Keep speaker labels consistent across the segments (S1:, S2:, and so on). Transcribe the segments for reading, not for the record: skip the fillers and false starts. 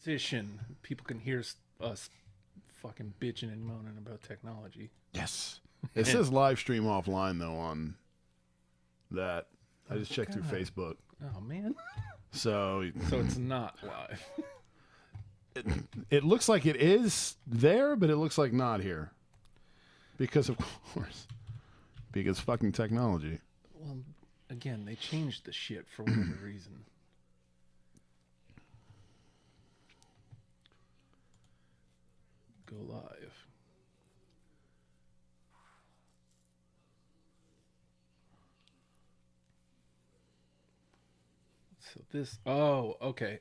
S1: Position. People can hear us fucking bitching and moaning about technology.
S2: Yes. It says live stream offline, though, on that. I just checked through Facebook.
S1: Oh, man.
S2: So
S1: it's not live.
S2: It looks like it is there, but it looks like not here. Because, of course. Because fucking technology.
S1: Well, again, they changed the shit for whatever reason. Go live. So this... Oh, okay.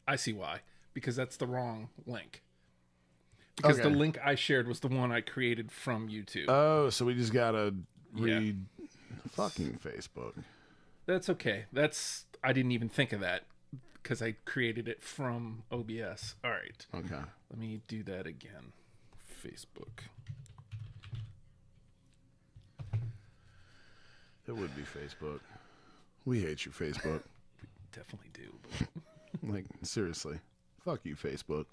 S1: I see why. Because that's the wrong link. Because the link I shared was the one I created from YouTube.
S2: Oh, so we just gotta read fucking Facebook.
S1: That's okay. I didn't even think of that because I created it from OBS. All right.
S2: Okay.
S1: Let me do that again. Facebook.
S2: It would be Facebook. We hate you, Facebook.
S1: We definitely do. But...
S2: Like, seriously. Fuck you, Facebook.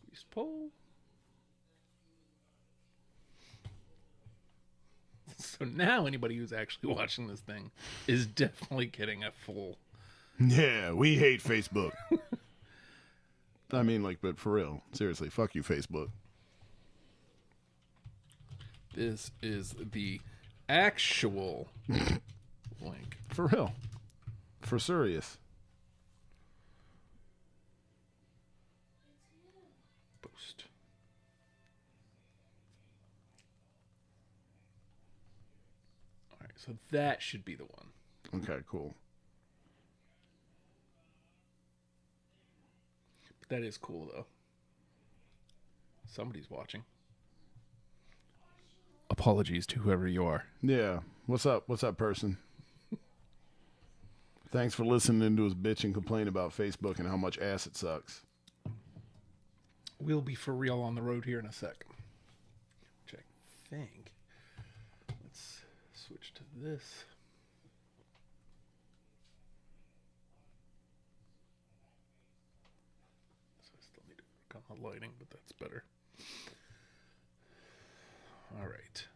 S1: Please poll. So now anybody who's actually watching this thing is definitely getting a full...
S2: Yeah, we hate Facebook. I mean, like, but for real. Seriously, fuck you, Facebook.
S1: This is the actual link.
S2: For real. For serious.
S1: Post. All right, so that should be the one.
S2: Okay, cool.
S1: That is cool, though. Somebody's watching. Apologies to whoever you are.
S2: Yeah. What's up? What's up, person? Thanks for listening to us bitch and complain about Facebook and how much ass it sucks.
S1: We'll be for real on the road here in a sec. Which I think. Let's switch to this. On the lighting, but that's better. All right.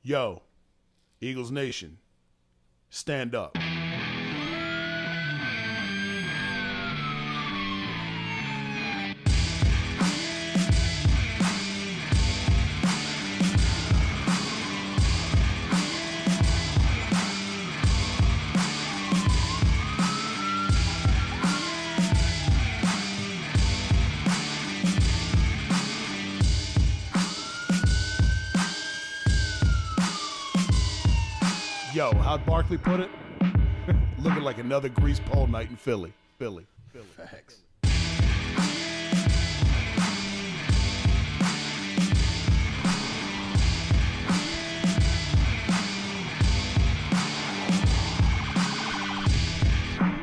S2: Yo, Eagles Nation, stand up. Yo, how'd Barkley put it? Looking like another grease pole night in Philly. Philly.
S1: Facts.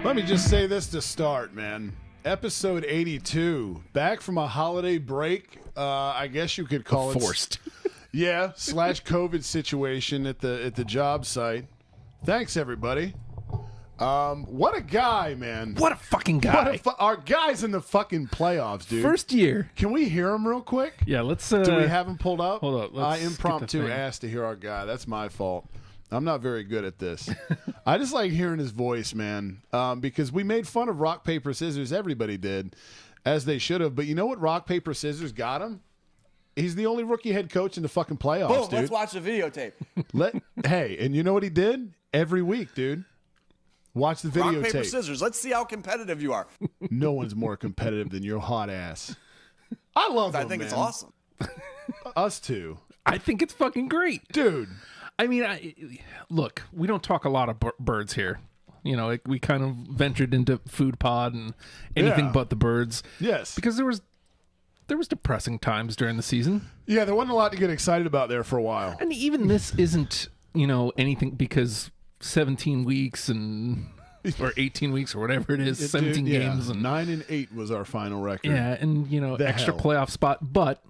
S2: Let me just say this to start, man. Episode 82, back from a holiday break. I guess you could call it
S1: forced.
S2: Yeah, / COVID situation at the job site. Thanks, everybody. What a guy, man.
S1: What a fucking guy.
S2: Our guy's in the fucking playoffs, dude.
S1: First year.
S2: Can we hear him real quick?
S1: Yeah, let's...
S2: Do we have him pulled up?
S1: Hold up.
S2: I impromptu asked to hear our guy. That's my fault. I'm not very good at this. I just like hearing his voice, man, because we made fun of rock, paper, scissors. Everybody did, as they should have. But you know what rock, paper, scissors got him? He's the only rookie head coach in the fucking playoffs,
S3: Boom,
S2: dude.
S3: let's watch the videotape.
S2: Hey, and you know what he did? Every week, dude. Watch the videotape.
S3: Rock, paper, scissors. Let's see how competitive you are.
S2: No one's more competitive than your hot ass. I love him,
S3: I think
S2: man.
S3: it's awesome.
S2: Us too.
S1: I think it's fucking great.
S2: Dude.
S1: I mean, look, we don't talk a lot of birds here. You know, we kind of ventured into food pod and anything but the birds.
S2: Yes.
S1: Because there was depressing times during the season.
S2: Yeah, there wasn't a lot to get excited about there for a while.
S1: And even this isn't, anything because 17 weeks and or 18 weeks or whatever it is, 17 games. And
S2: 9-8 was our final record.
S1: Yeah, and,
S2: The
S1: extra
S2: hell.
S1: playoff spot, but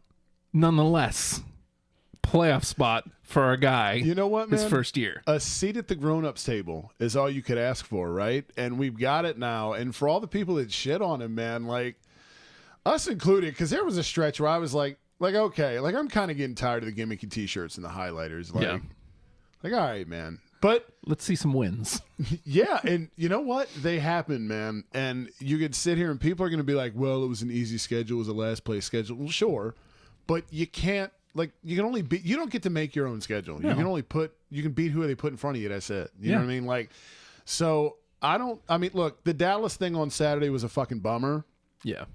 S1: nonetheless, playoff spot for our guy.
S2: You know what, man?
S1: His first year.
S2: A seat at the grown-ups table is all you could ask for, right? And we've got it now. And for all the people that shit on him, man, like us included, because there was a stretch where I was like, okay, like I'm kind of getting tired of the gimmicky T-shirts and the highlighters. Like, all right, man. But
S1: let's see some wins.
S2: yeah, and you know what? They happen, man. And you could sit here and people are going to be like, well, it was an easy schedule. It was a last place schedule. Well, sure. But you can't, like, you can only beat, you don't get to make your own schedule. No. You can only you can beat who they put in front of you. That's it. You know what I mean? Like, so look, the Dallas thing on Saturday was a fucking bummer.
S1: Yeah.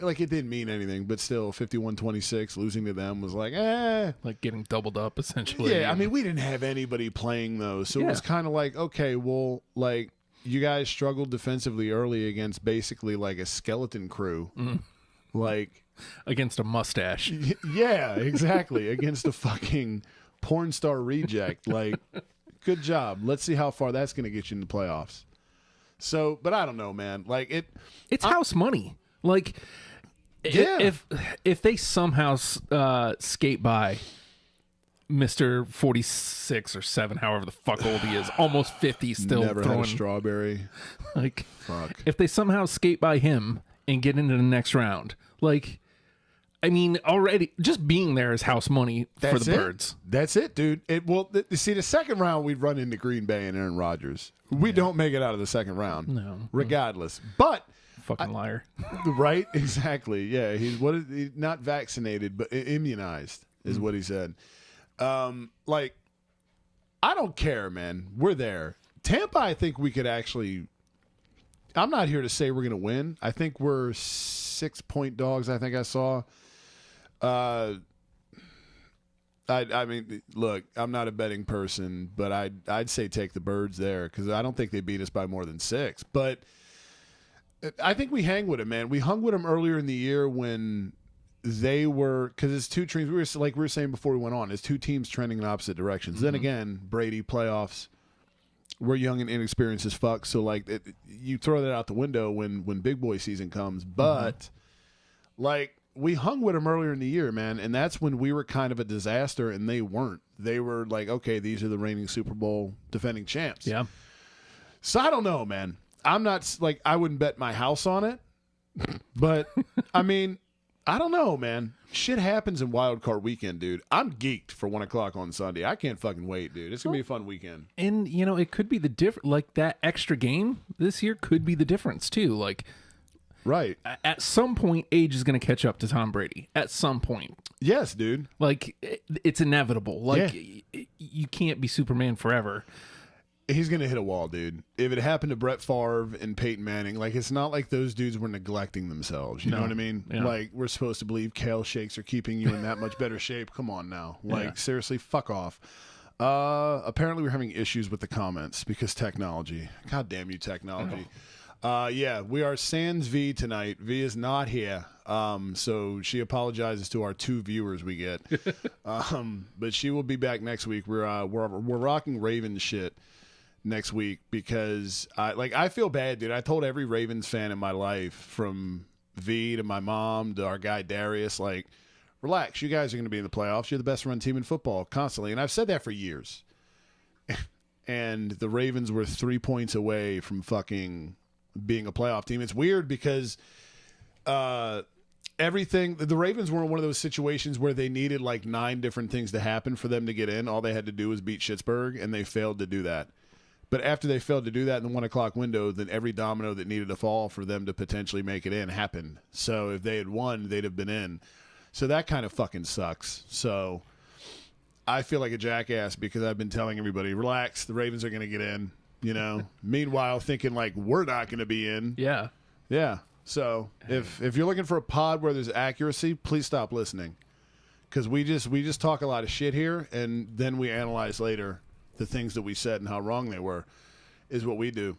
S2: Like, it didn't mean anything, but still, 51-26, losing to them was like,
S1: like getting doubled up, essentially.
S2: Yeah, I mean, we didn't have anybody playing those, so it was kind of like, okay, well, like, you guys struggled defensively early against basically, like, a skeleton crew. Like...
S1: Against a mustache.
S2: Yeah, exactly. Against a fucking porn star reject. Like, good job. Let's see how far that's going to get you in the playoffs. So, but I don't know, man. Like,
S1: it's house money. Like, if they somehow skate by Mr. 46 or 7, however the fuck old he is, almost 50, still
S2: never
S1: throwing
S2: had a strawberry.
S1: Like,
S2: fuck.
S1: If they somehow skate by him and get into the next round, like, I mean, already just being there is house money for the Birds.
S2: That's it, dude. See, the second round we'd run into Green Bay and Aaron Rodgers. We don't make it out of the second round,
S1: no,
S2: regardless. But
S1: fucking liar,
S2: right? Exactly. Yeah, he's not vaccinated, but immunized is what he said. Like, I don't care, man. We're there. Tampa, I think we could actually. I'm not here to say we're going to win. I think we're 6-point dogs. I think I saw. I mean, look, I'm not a betting person, but I'd say take the Birds there because I don't think they beat us by more than 6. But I think we hang with them, man. We hung with them earlier in the year when they were, because it's two teams. We were saying before we went on, it's two teams trending in opposite directions. Then again, Brady playoffs. We're young and inexperienced as fuck, so like you throw that out the window when big boy season comes. But like we hung with them earlier in the year, man, and that's when we were kind of a disaster, and they weren't. They were like, okay, these are the reigning Super Bowl defending champs.
S1: Yeah.
S2: So I don't know, man. I'm not like I wouldn't bet my house on it, but I mean, I don't know, man. Shit happens in Wild Card Weekend, dude. I'm geeked for 1 o'clock on Sunday. I can't fucking wait, dude. It's gonna be a fun weekend.
S1: And it could be the difference. Like that extra game this year could be the difference too. Like,
S2: right
S1: at some point, age is gonna catch up to Tom Brady. At some point,
S2: yes, dude.
S1: Like it's inevitable. Like you can't be Superman forever.
S2: He's going to hit a wall, dude. If it happened to Brett Favre and Peyton Manning, like, it's not like those dudes were neglecting themselves. You know what I mean?
S1: Yeah.
S2: Like, we're supposed to believe kale shakes are keeping you in that much better shape. Come on now. Like, seriously, fuck off. Apparently, we're having issues with the comments because technology. God damn you, technology. We are sans V tonight. V is not here. So she apologizes to our 2 viewers we get. But she will be back next week. We're rocking Ravens shit next week because I feel bad, dude. I told every Ravens fan in my life, from V to my mom to our guy Darius, like, relax, you guys are going to be in the playoffs. You're the best run team in football constantly. And I've said that for years. And the Ravens were 3 points away from fucking being a playoff team. It's weird because the Ravens were in one of those situations where they needed like 9 different things to happen for them to get in. All they had to do was beat Pittsburgh, and they failed to do that. But after they failed to do that in the 1 o'clock window, then every domino that needed to fall for them to potentially make it in happened. So if they had won, they'd have been in. So that kind of fucking sucks. So I feel like a jackass because I've been telling everybody, relax, the Ravens are going to get in, Meanwhile, thinking like we're not going to be in.
S1: Yeah.
S2: Yeah. So if you're looking for a pod where there's accuracy, please stop listening. Because we just talk a lot of shit here, and then we analyze later the things that we said and how wrong they were, is what we do.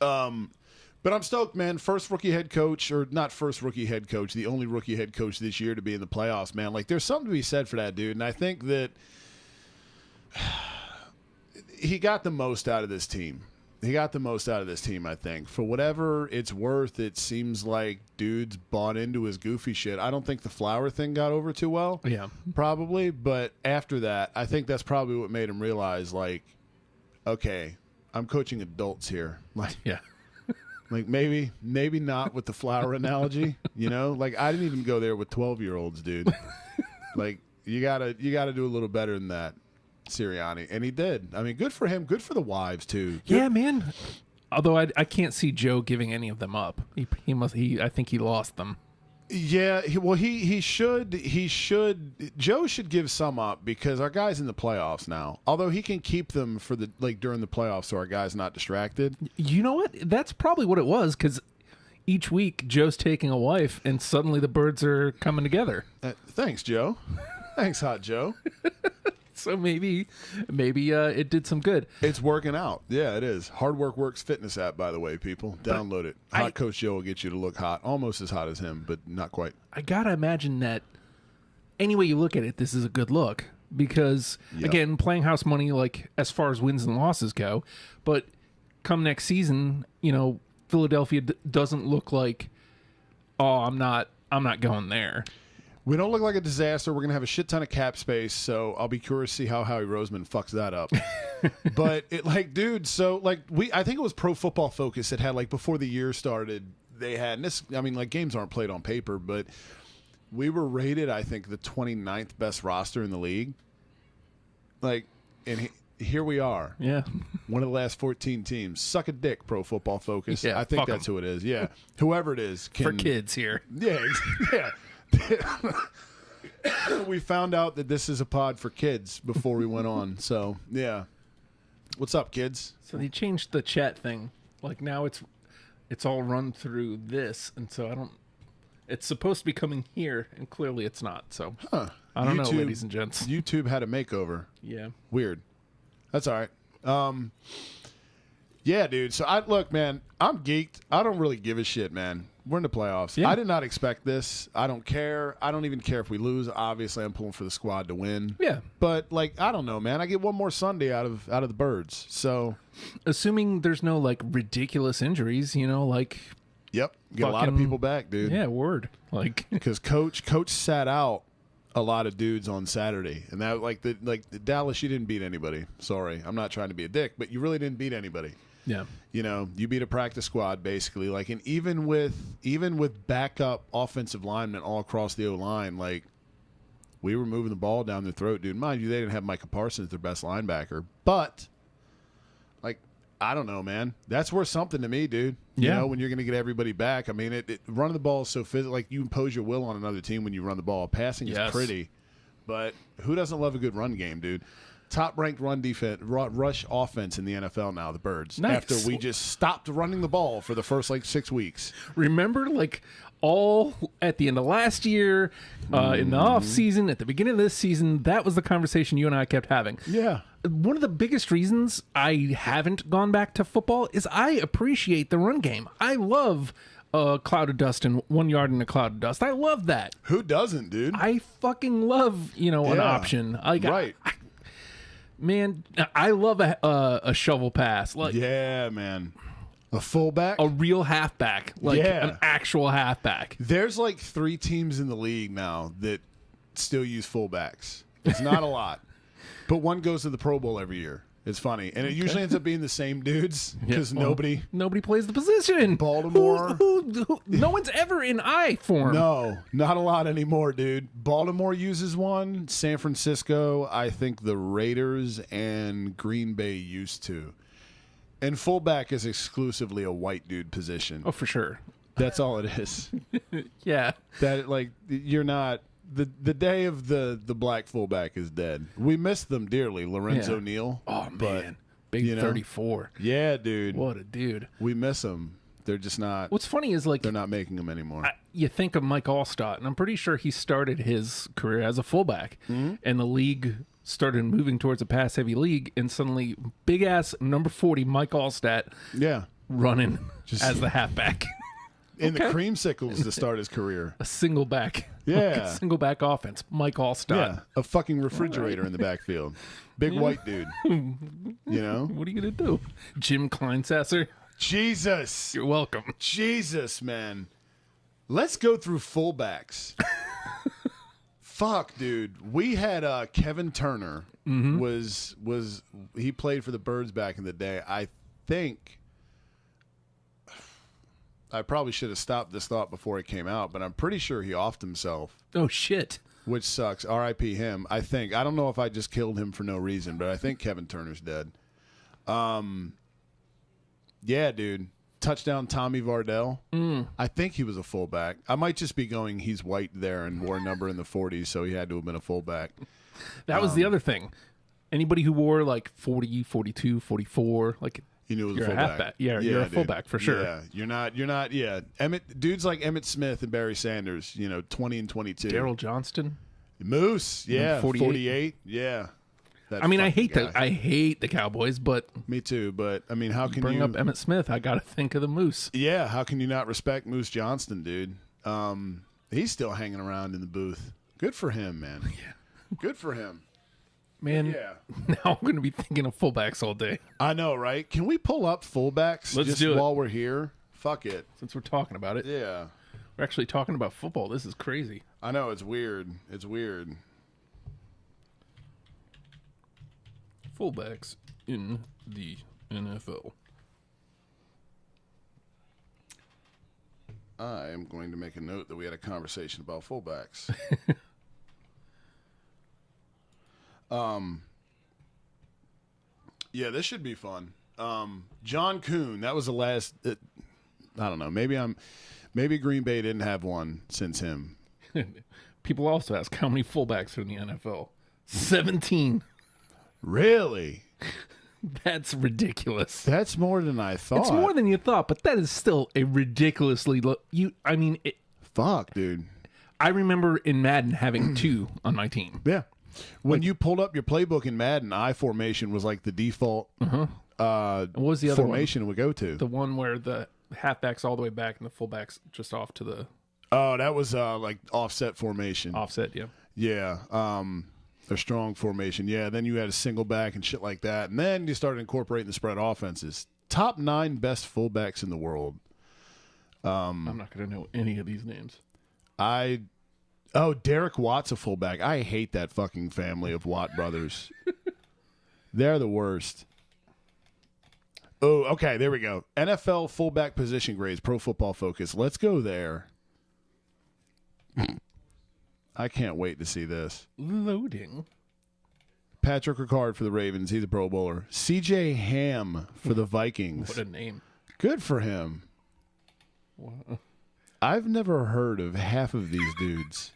S2: But I'm stoked, man. First rookie head coach, or not first rookie head coach, the only rookie head coach this year to be in the playoffs, man. Like, there's something to be said for that, dude. And I think that he got the most out of this team. He got the most out of this team, I think. For whatever it's worth, it seems like dudes bought into his goofy shit. I don't think the flower thing got over too well.
S1: Yeah.
S2: Probably. But after that, I think that's probably what made him realize, like, okay, I'm coaching adults here. Like,
S1: Yeah.
S2: like maybe not with the flower analogy, you know? Like, I didn't even go there with 12-year-olds, dude. Like, you gotta do a little better than that, Sirianni. And he did. I mean, good for him. Good for the wives, too. Good.
S1: Yeah, man. Although I can't see Joe giving any of them up. I think he lost them.
S2: Yeah, he should. Joe should give some up because our guy's in the playoffs now. Although he can keep them for the during the playoffs, so our guy's not distracted.
S1: You know what? That's probably what it was, because each week Joe's taking a wife, and suddenly the birds are coming together.
S2: Thanks, Joe. Thanks, Hot Joe.
S1: So maybe it did some good.
S2: It's working out. Yeah, it is. Hard Work Works fitness app, by the way, people. Download it. Hot Coach Joe will get you to look hot. Almost as hot as him, but not quite.
S1: I gotta imagine that any way you look at it, this is a good look. Because, again, playing house money, like, as far as wins and losses go. But come next season, you know, Philadelphia doesn't look like, oh, I'm not going there.
S2: We don't look like a disaster. We're going to have a shit ton of cap space, so I'll be curious to see how Howie Roseman fucks that up. But, I think it was Pro Football Focus that had, like, before the year started, they had, and this, I mean, like, games aren't played on paper, but we were rated, I think, the 29th best roster in the league. Like, and here we are.
S1: Yeah.
S2: One of the last 14 teams. Suck a dick, Pro Football Focus.
S1: Yeah,
S2: I think that's who it is. Yeah. Whoever it is.
S1: For kids here.
S2: Yeah. Yeah. We found out that this is a pod for kids before we went on. So, yeah. What's up, kids?
S1: So they changed the chat thing. Like, now it's all run through this, and so it's supposed to be coming here, and clearly it's not. So I don't know, ladies and gents.
S2: YouTube had a makeover.
S1: Yeah.
S2: Weird. That's all right. Yeah, dude. So look, man, I'm geeked. I don't really give a shit, man. We're in the playoffs. Yeah. I did not expect this. I don't care. I don't even care if we lose. Obviously, I'm pulling for the squad to win.
S1: Yeah.
S2: But, like, I don't know, man. I get one more Sunday out of the birds. So,
S1: assuming there's no, like, ridiculous injuries, you know, like.
S2: Yep. Get a lot of people back, dude.
S1: Yeah, word. Like,
S2: because coach sat out a lot of dudes on Saturday, and that the Dallas, you didn't beat anybody. Sorry, I'm not trying to be a dick, but you really didn't beat anybody.
S1: Yeah.
S2: You know, you beat a practice squad basically. Like, and even with backup offensive linemen all across the O-line, like, we were moving the ball down their throat, dude. Mind you, they didn't have Micah Parsons, their best linebacker, but, like, I don't know, man. That's worth something to me, dude. You know, when you're going to get everybody back. I mean, running the ball is so physical. Like, you impose your will on another team when you run the ball. Passing is pretty, but who doesn't love a good run game, dude? Top-ranked run defense, rush offense in the NFL now, the Birds.
S1: Nice.
S2: After we just stopped running the ball for the first, 6 weeks.
S1: Remember, all at the end of last year, in the off season, at the beginning of this season, that was the conversation you and I kept having.
S2: Yeah.
S1: One of the biggest reasons I haven't gone back to football is I appreciate the run game. I love a cloud of dust and 1 yard in a cloud of dust. I love that.
S2: Who doesn't, dude?
S1: I fucking love, an option.
S2: Right.
S1: Man, I love a shovel pass.
S2: Yeah, man. A fullback?
S1: A real halfback. An actual halfback.
S2: There's 3 teams in the league now that still use fullbacks. It's not a lot. But one goes to the Pro Bowl every year. It's funny. And it usually ends up being the same dudes because nobody
S1: plays the position.
S2: Baltimore.
S1: No one's ever in I form.
S2: No, not a lot anymore, dude. Baltimore uses one. San Francisco, I think the Raiders and Green Bay used to. And fullback is exclusively a white dude position.
S1: Oh, for sure.
S2: That's all it is.
S1: Yeah.
S2: That, you're not... The day of the black fullback is dead. We miss them dearly, Lorenzo Neal.
S1: Oh, man. Big 34.
S2: Yeah, dude.
S1: What a dude.
S2: We miss them. They're just not...
S1: What's funny is,
S2: they're not making them anymore.
S1: You think of Mike Allstott, and I'm pretty sure he started his career as a fullback. Mm-hmm. And the league started moving towards a pass-heavy league, and suddenly big-ass number 40 Mike Allstott running as the halfback.
S2: in the creamsicles to start his career.
S1: A single back.
S2: Yeah.
S1: Like a single back offense. Mike Allstott.
S2: Yeah, a fucking refrigerator in the backfield. Big white dude. You know?
S1: What are you going to do? Jim Kleinsasser?
S2: Jesus.
S1: You're welcome.
S2: Jesus, man. Let's go through fullbacks. Fuck, dude. We had Kevin Turner. Was he played for the Birds back in the day. I think I probably should have stopped this thought before it came out, but I'm pretty sure he offed himself.
S1: Oh, shit.
S2: Which sucks. R.I.P. him. I think. I don't know if I just killed him for no reason, but I think Kevin Turner's dead. Yeah, dude. Touchdown Tommy Vardell. I think he was a fullback. I might just be going, he's white there and wore a number in the 40s, so he had to have been a fullback.
S1: That was the other thing. Anybody who wore like 40, 42, 44, like
S2: you knew it was
S1: you're
S2: a fullback.
S1: halfback. Yeah, you're a fullback for sure.
S2: Yeah, you're not. Yeah, dudes like Emmett Smith and Barry Sanders. 20 and 22.
S1: Daryl Johnston,
S2: Moose. Yeah,
S1: 48.
S2: 48. Yeah.
S1: I mean, I hate
S2: guy.
S1: I hate the Cowboys, but
S2: Me too. But I mean, how can
S1: bring
S2: you
S1: up Emmett Smith? I got to think of the Moose.
S2: Yeah, how can you not respect Moose Johnston, dude? He's still hanging around in the booth. Good for him, man.
S1: Yeah.
S2: Good for him.
S1: Man,
S2: Yeah.
S1: now I'm going to be thinking of fullbacks all day.
S2: I know, right? Can we pull up fullbacks
S1: Let's
S2: just
S1: do it.
S2: while we're here? Fuck it.
S1: Since we're talking about it,
S2: Yeah.
S1: we're actually talking about football. This is crazy.
S2: I know, it's weird. It's weird.
S1: Fullbacks in the NFL.
S2: I am going to make a note that we had a conversation about fullbacks. Yeah, this should be fun. John Kuhn, that was the last. I don't know. Maybe Green Bay didn't have one since him.
S1: People also ask how many fullbacks are in the NFL. 17.
S2: Really?
S1: That's ridiculous.
S2: That's more than I thought.
S1: It's more than you thought, but that is still a ridiculously low.
S2: Fuck, dude.
S1: I remember in Madden having 2 on my team.
S2: Yeah. When you pulled up your playbook in Madden, I formation was like the default
S1: What was the other
S2: formation it would go to.
S1: one? The one where the halfback's all the way back and the fullback's just off to the
S2: Oh, that was like offset formation.
S1: offset. Yeah.
S2: Yeah. A strong formation. Yeah. Then you had a single back and shit like that. And then you started incorporating the spread offenses. Top 9 best fullbacks in the world.
S1: I'm not going to know any of these names.
S2: Derek Watt's a fullback. I hate that fucking family of Watt brothers. They're the worst. Oh, okay. There we go. NFL fullback position grades, Pro Football Focus. Let's go there. I can't wait to see this.
S1: Loading.
S2: Patrick Ricard for the Ravens. He's a Pro Bowler. C.J. Ham for the Vikings.
S1: What a name.
S2: Good for him.
S1: Wow.
S2: I've never heard of half of these dudes.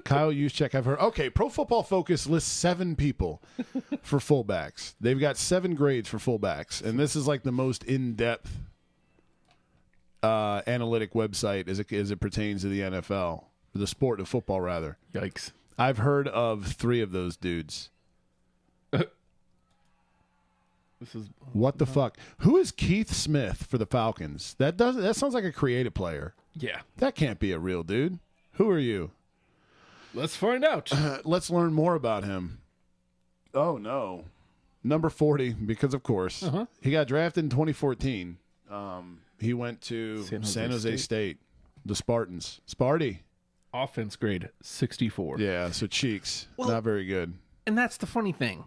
S2: Kyle Juszczyk, I've heard. Okay, Pro Football Focus lists 7 people for fullbacks. They've got 7 grades for fullbacks, and this is like the most in-depth analytic website as it pertains to the NFL, the sport of football, rather.
S1: Yikes.
S2: I've heard of 3 of those dudes.
S1: This is
S2: What the fuck? Who is Keith Smith for the Falcons? That sounds like a creative player.
S1: yeah.
S2: That can't be a real dude. Who are you?
S1: Let's find out.
S2: Let's learn more about him. Oh, no. Number 40, because of course. He got drafted in 2014. He went to San Jose State. The Spartans. Sparty.
S1: Offense grade 64.
S2: Yeah, so cheeks. Not very good.
S1: And that's the funny thing.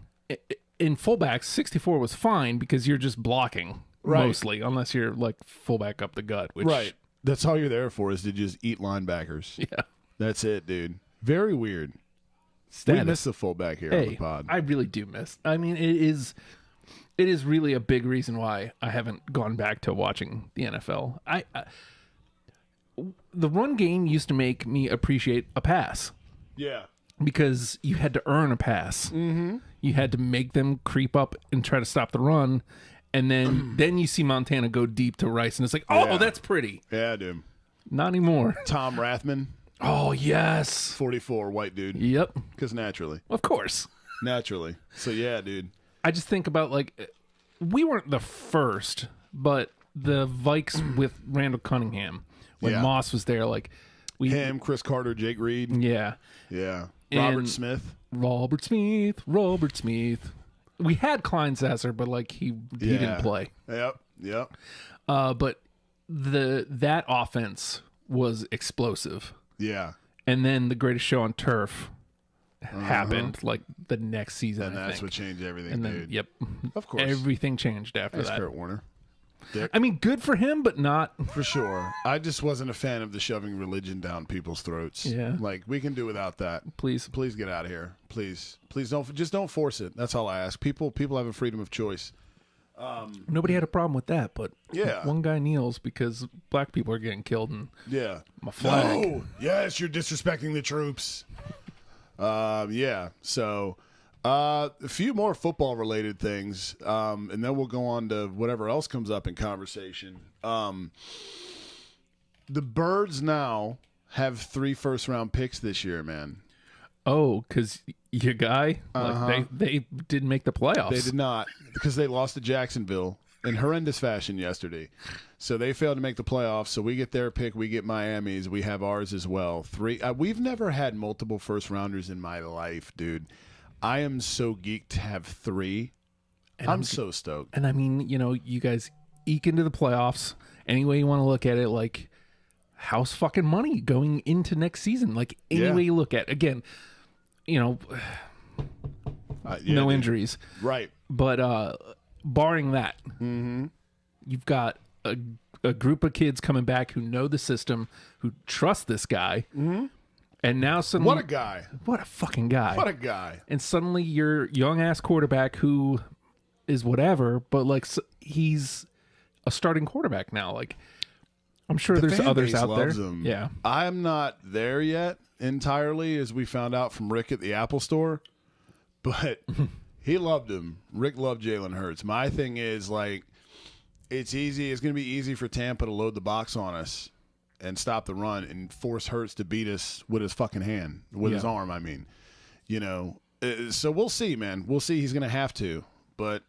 S1: In fullbacks, 64 was fine because you're just blocking mostly, unless you're like fullback up the gut. Which,
S2: Right. That's all you're there for, is to just eat linebackers.
S1: Yeah.
S2: That's it, dude. Very weird.
S1: Status.
S2: We miss the fullback here on the pod.
S1: I really do miss. I mean, it is really a big reason why I haven't gone back to watching the NFL. The run game used to make me appreciate a pass
S2: Yeah.
S1: because you had to earn a pass. Mm-hmm. You had to make them creep up and try to stop the run, and then you see Montana go deep to Rice, and it's like, oh, that's pretty.
S2: Yeah, dude.
S1: Not anymore.
S2: Tom Rathman,
S1: Oh yes.
S2: 44, white dude.
S1: Yep.
S2: Because naturally.
S1: Of course.
S2: Naturally. So, yeah, dude.
S1: I just think about, like, we weren't the first, but the Vikes with Randall Cunningham when Moss was there. Like
S2: him, Chris Carter, Jake Reed.
S1: Yeah.
S2: Yeah.
S1: And
S2: Robert Smith.
S1: Robert Smith. We had Kleinsasser, but like he didn't play.
S2: Yep.
S1: But that offense was explosive.
S2: Yeah.
S1: And then the greatest show on turf happened like the next season.
S2: And
S1: I
S2: that's
S1: think.
S2: what changed everything,
S1: And then,
S2: dude.
S1: yep.
S2: Of course.
S1: Everything changed after
S2: Thanks,
S1: that.
S2: Kurt Warner. Dick.
S1: I mean, good for him, but not
S2: For sure. I just wasn't a fan of the shoving religion down people's throats.
S1: Yeah.
S2: Like, we can do without that.
S1: Please
S2: Please get out of here. Please don't force it. That's all I ask. People have a freedom of choice.
S1: Nobody had a problem with that, but
S2: Yeah.
S1: one guy kneels because black people are getting killed and
S2: Yeah.
S1: my flag.
S2: No. Yes, you're disrespecting the troops. Yeah. So, a few more football-related things, and then we'll go on to whatever else comes up in conversation. The Birds now have 3 first-round picks this year, man.
S1: Oh, because your guy, like they didn't make the playoffs.
S2: They did not, because they lost to Jacksonville in horrendous fashion yesterday. So they failed to make the playoffs. So we get their pick, we get Miami's, we have ours as well. 3. We've never had multiple first-rounders in my life, dude. I am so geeked to have 3. And I'm so stoked.
S1: And I mean, you guys eke into the playoffs any way you want to look at it. Like, house fucking money going into next season. Like, any way you look at it. Again, no
S2: dude.
S1: injuries.
S2: Right.
S1: But barring that, you've got a group of kids coming back who know the system, who trust this guy. And now suddenly...
S2: What a guy.
S1: What a fucking guy.
S2: What a guy.
S1: And suddenly your young-ass quarterback who is whatever, but like he's a starting quarterback now. Like, I'm sure there's
S2: fan
S1: others
S2: base
S1: out there.
S2: loves him.
S1: Yeah.
S2: I'm not there yet entirely, as we found out from Rick at the Apple Store, but he loved him. Rick loved Jalen Hurts. My thing is, like, it's easy. It's going to be easy for Tampa to load the box on us and stop the run and force Hurts to beat us with his fucking hand, with his arm, I mean. So we'll see, man. We'll see. He's going to have to, but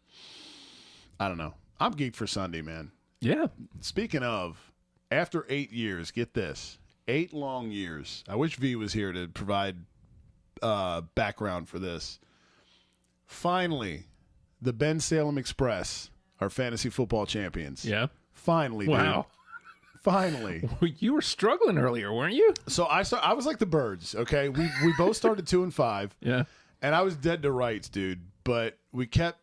S2: I don't know. I'm geeked for Sunday, man.
S1: Yeah.
S2: Speaking of, after 8 years, get this, 8 long years. I wish V was here to provide background for this. Finally, the Bensalem Express are fantasy football champions.
S1: Yeah.
S2: Finally, dude.
S1: Wow.
S2: Finally.
S1: You were struggling earlier, weren't you?
S2: So I was like the Birds, okay? We both started 2-5.
S1: Yeah.
S2: And I was dead to rights, dude. But we kept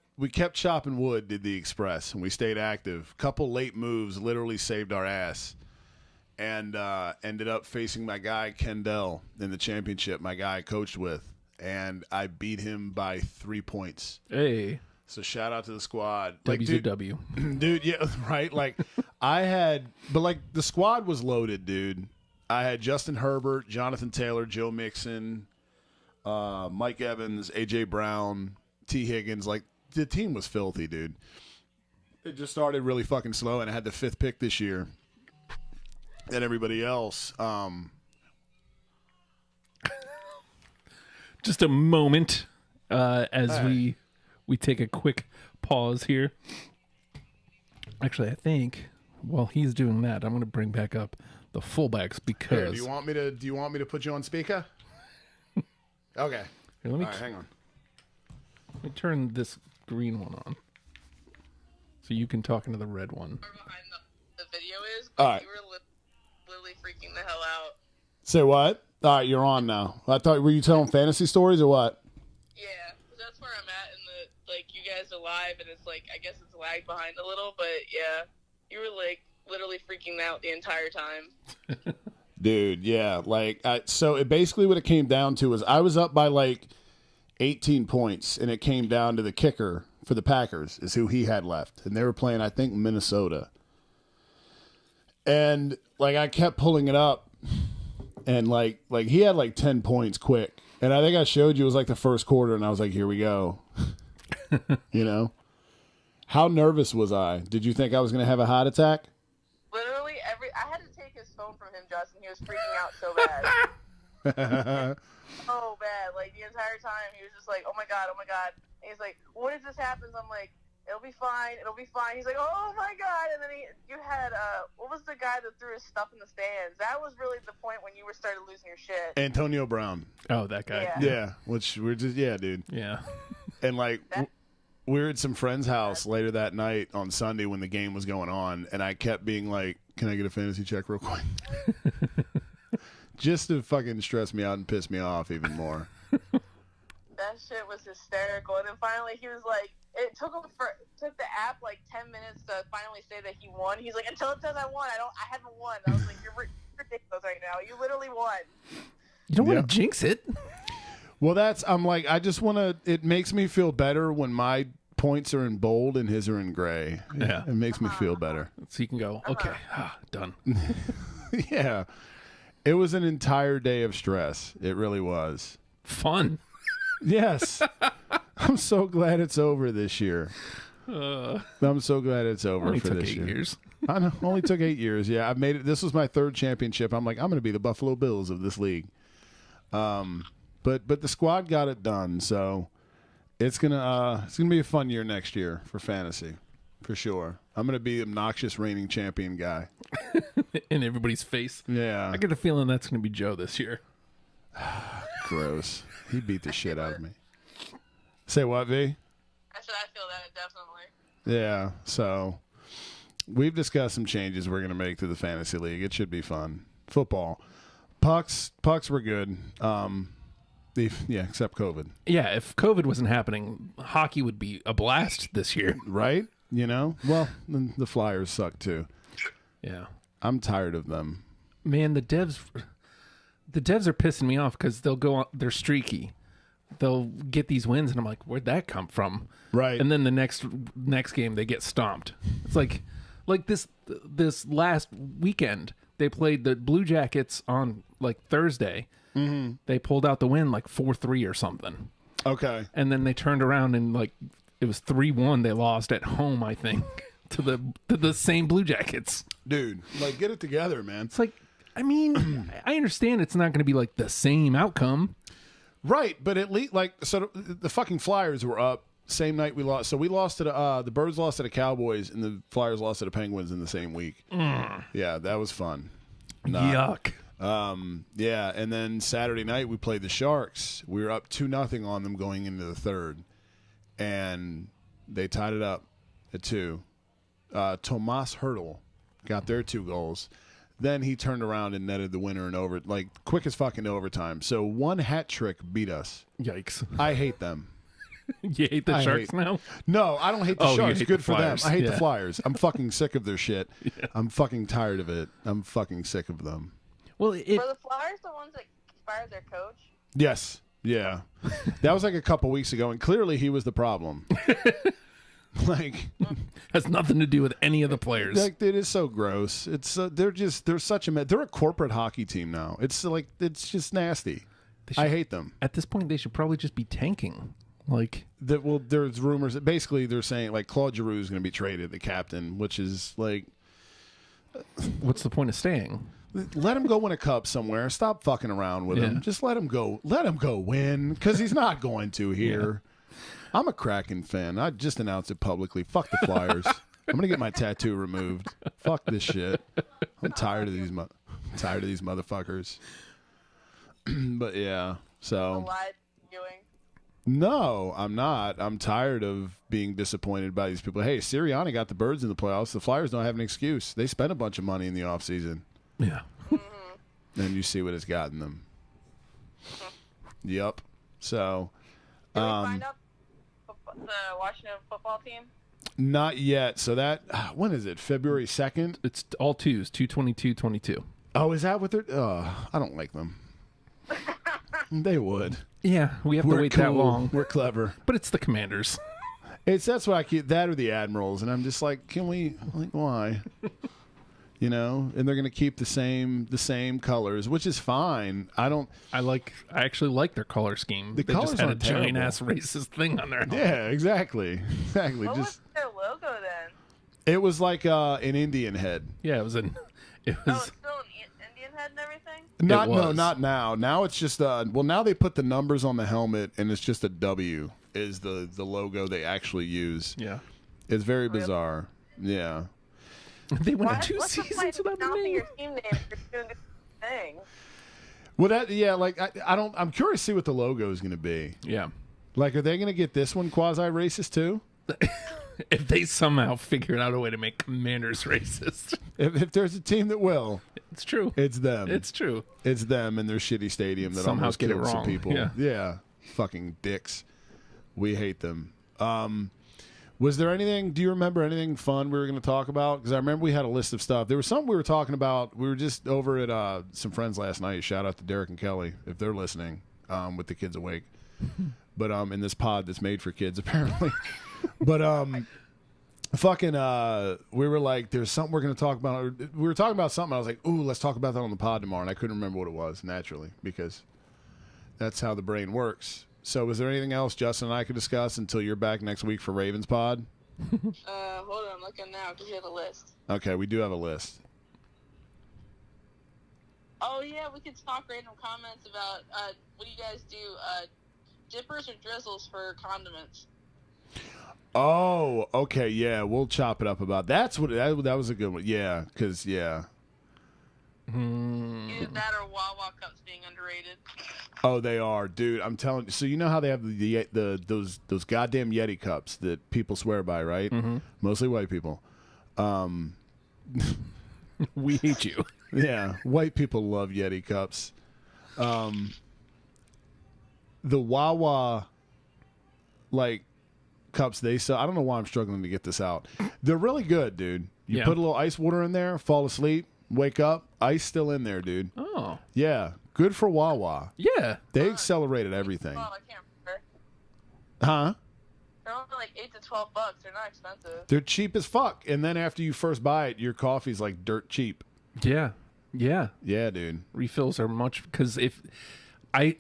S2: chopping wood, did the Express, and we stayed active. Couple late moves literally saved our ass. And ended up facing my guy Kendall in the championship, my guy I coached with. And I beat him by 3 points.
S1: Hey.
S2: So shout out to the squad.
S1: W's a W.
S2: Dude, yeah, right? Like, the squad was loaded, dude. I had Justin Herbert, Jonathan Taylor, Joe Mixon, Mike Evans, A.J. Brown, T. Higgins. Like, the team was filthy, dude. It just started really fucking slow, and I had the 5th pick this year. And everybody else.
S1: Just a moment as we take a quick pause here. Actually, I think while he's doing that, I'm going to bring back up the fullbacks because.
S2: Here, do you want me to put you on speaker? Okay.
S1: Here,
S2: All right, hang on.
S1: Let me turn this green one on, so you can talk into the red one.
S4: Behind the video is,
S2: All right.
S4: You were literally freaking the hell out.
S2: Say what? All right, you're on now. Were you telling fantasy stories or what?
S4: Yeah, that's where I'm at, and you guys are live, and it's I guess it's lagged behind a little, but yeah, you were literally freaking out the entire time.
S2: Dude, yeah. So it basically what it came down to was I was up by 18 points, and it came down to the kicker for the Packers is who he had left, and they were playing, I think, Minnesota. And I kept pulling it up, and he had 10 points quick, and I think I showed you it was the first quarter, and I was like, here we go. How nervous was I? Did you think I was going to have a heart attack?
S4: Literally I had to take his phone from him, Justin. He was freaking out so bad. So bad. The entire time he was just oh my god. And he's like, what if this happens? I'm like, It'll be fine. It'll be fine. He's like, oh my God. And then you had, what was the guy that threw his stuff in the stands? That was really the point when you started losing your shit.
S2: Antonio Brown.
S1: Oh, that guy.
S2: Yeah. Which we're just, dude.
S1: Yeah.
S2: And like, we were at some friend's house later that night on Sunday when the game was going on. And I kept being like, can I get a fantasy check real quick? Just to fucking stress me out and piss me off even more.
S4: That shit was hysterical. And then finally he was like, it took the app like 10 minutes to finally say that he won. He's like, until it says I won, I haven't won. I was like, you're ridiculous right now. You literally won.
S1: You don't want to jinx it.
S2: Well, I'm like, I just want to, it makes me feel better when my points are in bold and his are in gray.
S1: Yeah.
S2: It makes me feel better.
S1: So you can go, okay, done.
S2: Yeah. It was an entire day of stress. It really was.
S1: Fun.
S2: Yes. I'm so glad it's over this year. I'm so glad it's over
S1: only
S2: for
S1: took
S2: this
S1: 8
S2: year.
S1: years.
S2: I know. Only took 8 years. Yeah, I've made it. This was my 3rd championship. I'm like, I'm going to be the Buffalo Bills of this league. But the squad got it done. So it's gonna be a fun year next year for fantasy, for sure. I'm gonna be obnoxious reigning champion guy
S1: in everybody's face.
S2: Yeah,
S1: I get a feeling that's gonna be Joe this year.
S2: Gross. He beat the shit out of me. Say what, V?
S4: I said I feel that definitely.
S2: Yeah. So we've discussed some changes we're gonna make to the fantasy league. It should be fun. Football, pucks were good. Except COVID.
S1: Yeah, if COVID wasn't happening, hockey would be a blast this year.
S2: Right? You know? Well, the Flyers suck too.
S1: Yeah.
S2: I'm tired of them.
S1: Man, the devs are pissing me off because they'll go on, they're streaky. They'll get these wins, and I'm like, where'd that come from?
S2: Right.
S1: And then the next game, they get stomped. It's like this last weekend, they played the Blue Jackets on like Thursday. Mm-hmm. They pulled out the win like 4-3 or something.
S2: Okay.
S1: And then they turned around and like it was 3-1. They lost at home, I think, to the same Blue Jackets.
S2: Dude, like get it together, man.
S1: It's like, I mean, I understand it's not going to be like the same outcome.
S2: Right, but at least like so the fucking Flyers were up same night we lost. So we lost to the Birds lost to the Cowboys and the Flyers lost to the Penguins in the same week. Yeah, that was fun.
S1: Yuck.
S2: Yeah, and then Saturday night we played the Sharks. We were up 2-0 on them going into the third, and they tied it up at 2. Tomas Hertl got their 2 goals. Then he turned around and netted the winner in like quick as fucking overtime. So one hat trick beat us.
S1: Yikes.
S2: I hate them.
S1: You hate the Sharks now?
S2: No, I don't hate the Sharks.
S1: Hate
S2: Good
S1: the
S2: for them.
S1: Flyers.
S2: I hate
S1: Yeah.
S2: the Flyers. I'm fucking sick of their shit. Yeah. I'm fucking tired of it. I'm fucking sick of them.
S1: Well,
S4: Were the Flyers the ones that fired their coach?
S2: Yes. Yeah. That was like a couple weeks ago, and clearly he was the problem. Like,
S1: has nothing to do with any of the players.
S2: like it is so gross. It's they're such they're a corporate hockey team now. It's like it's just nasty. I hate them.
S1: At this point, they should probably just be tanking. Like
S2: there's rumors that basically they're saying like Claude Giroux is going to be traded, the captain, which is like,
S1: what's the point of staying?
S2: let him go win a cup somewhere. Stop fucking around with him. Just let him go. Let him go win because he's not going to here. I'm a Kraken fan. I just announced it publicly. Fuck the Flyers. I'm gonna get my tattoo removed. Fuck this shit. I'm tired of these motherfuckers. But yeah, so no, I'm not. I'm tired of being disappointed by these people. Hey, Sirianni got the Birds in the playoffs. The Flyers don't have an excuse. They spent a bunch of money in the offseason.
S1: Yeah.
S2: And you see what it's gotten them. Yep. So
S4: Did we find out the Washington football team?
S2: Not yet. So that when is it? February 2nd?
S1: It's all twos, 2/22/22.
S2: Oh, is that what they're I don't like them. They would.
S1: Yeah, we have to wait that long.
S2: We're clever.
S1: But it's the Commanders.
S2: That's why I keep that or the Admirals, and I'm just like, can we why? You know, and they're going to keep the same colors, which is fine. I
S1: actually like their color scheme.
S2: The
S1: they
S2: colors
S1: just had a
S2: aren't terrible.
S1: giant ass racist thing on there.
S2: Yeah, exactly.
S4: What was their logo then?
S2: It was like an Indian head.
S1: Yeah, it was.
S4: Oh, it's still an Indian head and everything?
S2: Not now. Now it's just now they put the numbers on the helmet and it's just a W is the logo they actually use.
S1: Yeah.
S2: It's very bizarre. Yeah.
S1: They went
S4: What's
S1: 2
S4: the point
S1: seasons
S4: of
S1: without the
S4: announcing
S1: name.
S4: your team name if you're doing the thing?
S2: Well, I'm curious to see what the logo is going to be.
S1: Yeah.
S2: Like, are they going to get this one quasi-racist too?
S1: If they somehow figure out a way to make Commanders racist.
S2: If there's a team that will,
S1: It's true.
S2: it's them.
S1: It's true.
S2: It's them and their shitty stadium that
S1: Somehow
S2: almost
S1: get it
S2: killed some
S1: wrong.
S2: people.
S1: Yeah.
S2: Fucking dicks. We hate them. Was there anything? Do you remember anything fun we were going to talk about? Because I remember we had a list of stuff. There was something we were talking about. We were just over at some friends last night. Shout out to Derek and Kelly if they're listening, with the kids awake. But in this pod that's made for kids apparently. But we were like, there's something we're going to talk about. We were talking about something. I was like, ooh, let's talk about that on the pod tomorrow. And I couldn't remember what it was naturally because that's how the brain works. So was there anything else Justin and I could discuss until you're back next week for Ravens pod?
S4: Hold on, I'm looking now because you have a list.
S2: Okay, we do have a list.
S4: Oh yeah, we could talk random comments about what do you guys do? Dippers or drizzles for condiments?
S2: Oh, okay, yeah, we'll chop it up about that was a good one. Yeah, because
S4: Either that or Wawa cups being underrated.
S2: Oh, they are, dude. I'm telling you. So you know how they have those goddamn Yeti cups that people swear by, right? Mm-hmm. Mostly white people.
S1: We hate you.
S2: Yeah, white people love Yeti cups. The Wawa cups they sell. I don't know why I'm struggling to get this out. They're really good, dude. You put a little ice water in there, fall asleep, wake up, ice still in there, dude.
S1: Oh.
S2: Yeah, good for Wawa.
S1: Yeah.
S2: They accelerated everything.
S4: I can't remember.
S2: Huh?
S4: They're only like $8 to $12. They're not expensive.
S2: They're cheap as fuck. And then after you first buy it, your coffee's like dirt cheap.
S1: Yeah. Yeah.
S2: Yeah, dude.
S1: Refills are much because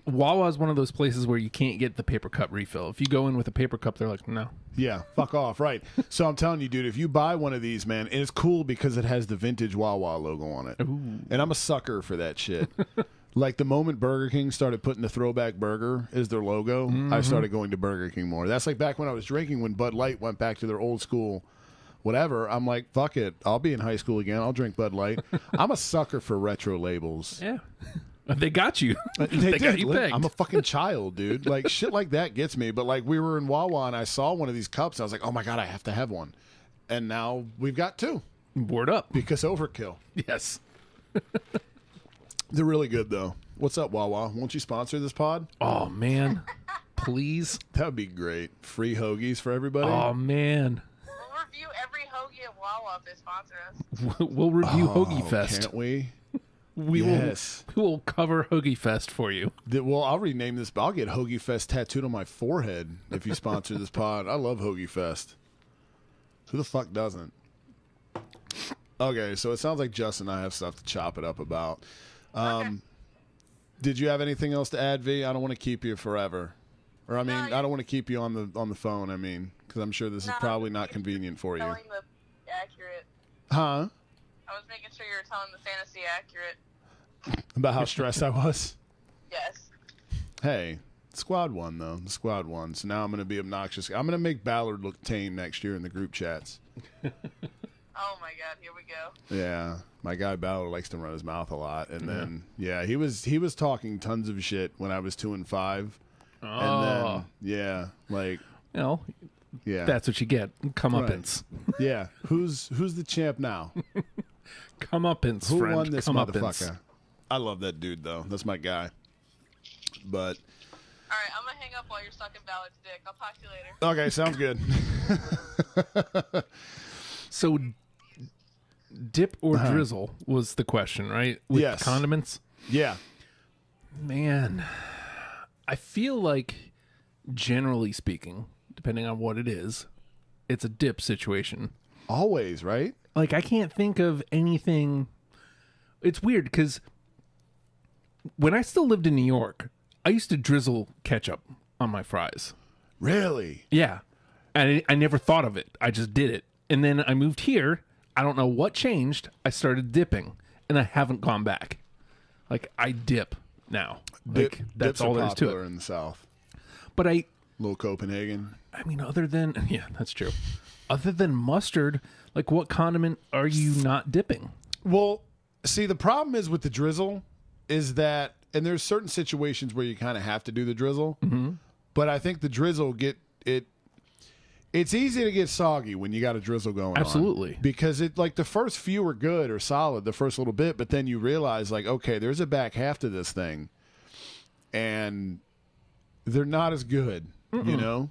S1: Wawa is one of those places where you can't get the paper cup refill. If you go in with a paper cup, they're like, no.
S2: Yeah, fuck off, right. So I'm telling you, dude, if you buy one of these, man, and it's cool because it has the vintage Wawa logo on it. Ooh. And I'm a sucker for that shit. Like the moment Burger King started putting the throwback burger as their logo, I started going to Burger King more. That's like back when I was drinking when Bud Light went back to their old school whatever. I'm like, fuck it. I'll be in high school again. I'll drink Bud Light. I'm a sucker for retro labels.
S1: Yeah. They got you.
S2: They
S1: got you pegged.
S2: I'm a fucking child, dude. Like, shit like that gets me. But, like, we were in Wawa, and I saw one of these cups. And I was like, oh, my God, I have to have one. And now we've got two.
S1: Board up.
S2: Because overkill.
S1: Yes.
S2: They're really good, though. What's up, Wawa? Won't you sponsor this pod?
S1: Oh, man. Please.
S2: That would be great. Free hoagies for everybody.
S1: Oh, man.
S4: We'll review every hoagie at Wawa if they sponsor us.
S1: We'll review Hoagie Fest.
S2: Can't we?
S1: We will cover Hoagie Fest for you.
S2: Well, I'll rename this. I'll get Hoagie Fest tattooed on my forehead if you sponsor this pod. I love Hoagie Fest. Who the fuck doesn't? Okay, so it sounds like Justin and I have stuff to chop it up about.
S4: Okay.
S2: Did you have anything else to add, V? I don't want to keep you forever. Or, I mean, I don't want to keep you on the phone, I mean, because I'm sure this is probably not convenient for you.
S4: Telling the accurate.
S2: Huh?
S4: I was making sure you were telling the fantasy accurate.
S2: About how stressed I was?
S4: Yes.
S2: Hey, squad won, though. The squad won. So now I'm going to be obnoxious. I'm going to make Ballard look tame next year in the group chats.
S4: Oh, my God. Here we go.
S2: Yeah. My guy Ballard likes to run his mouth a lot. And then, he was talking tons of shit when I was 2-5.
S1: Oh.
S2: And then,
S1: that's what you get. Comeuppance.
S2: Right. Yeah. Who's the champ now?
S1: Comeuppance,
S2: Who
S1: friend.
S2: won this
S1: Comeuppance.
S2: motherfucker? I love that dude, though. That's my guy. But
S4: All right, I'm going to hang up while you're sucking Ballard's dick. I'll talk to you later.
S2: okay, sounds good.
S1: So, dip or drizzle was the question, right? With
S2: Yes.
S1: condiments?
S2: Yeah.
S1: Man, I feel like, generally speaking, depending on what it is, it's a dip situation.
S2: Always, right?
S1: Like, I can't think of anything. It's weird because when I still lived in New York, I used to drizzle ketchup on my fries.
S2: Really?
S1: Yeah. And I never thought of it. I just did it. And then I moved here. I don't know what changed. I started dipping, and I haven't gone back. Like, I dip now. Like, that's
S2: dips
S1: all
S2: are
S1: there is to
S2: popular
S1: it.
S2: in the South.
S1: But
S2: Little Copenhagen.
S1: I mean, other than, yeah, that's true. Other than mustard, like what condiment are you not dipping?
S2: Well, see, the problem is with the drizzle is that, and there's certain situations where you kind of have to do the drizzle, but I think the drizzle it's easy to get soggy when you got a drizzle going
S1: Absolutely.
S2: on. Because it, like, the first few are good or solid, the first little bit, but then you realize, like, okay, there's a back half to this thing, and they're not as good, you know?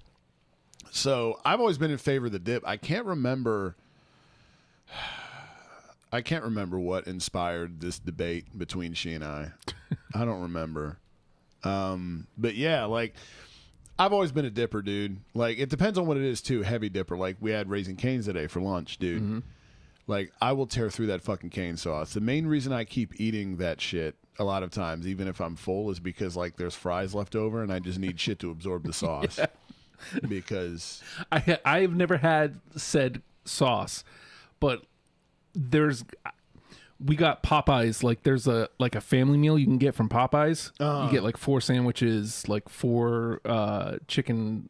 S2: So I've always been in favor of the dip. I can't remember what inspired this debate between she and I. I don't remember. But yeah, like, I've always been a dipper, dude. Like, it depends on what it is, too. Heavy dipper. Like, we had Raising Cane's today for lunch, dude. Like, I will tear through that fucking cane sauce. The main reason I keep eating that shit a lot of times, even if I'm full, is because, like, there's fries left over and I just need shit to absorb the sauce. Because
S1: I've never had said sauce, but we got Popeyes. Like, there's a family meal you can get from Popeyes. You get like 4 sandwiches, like 4 chicken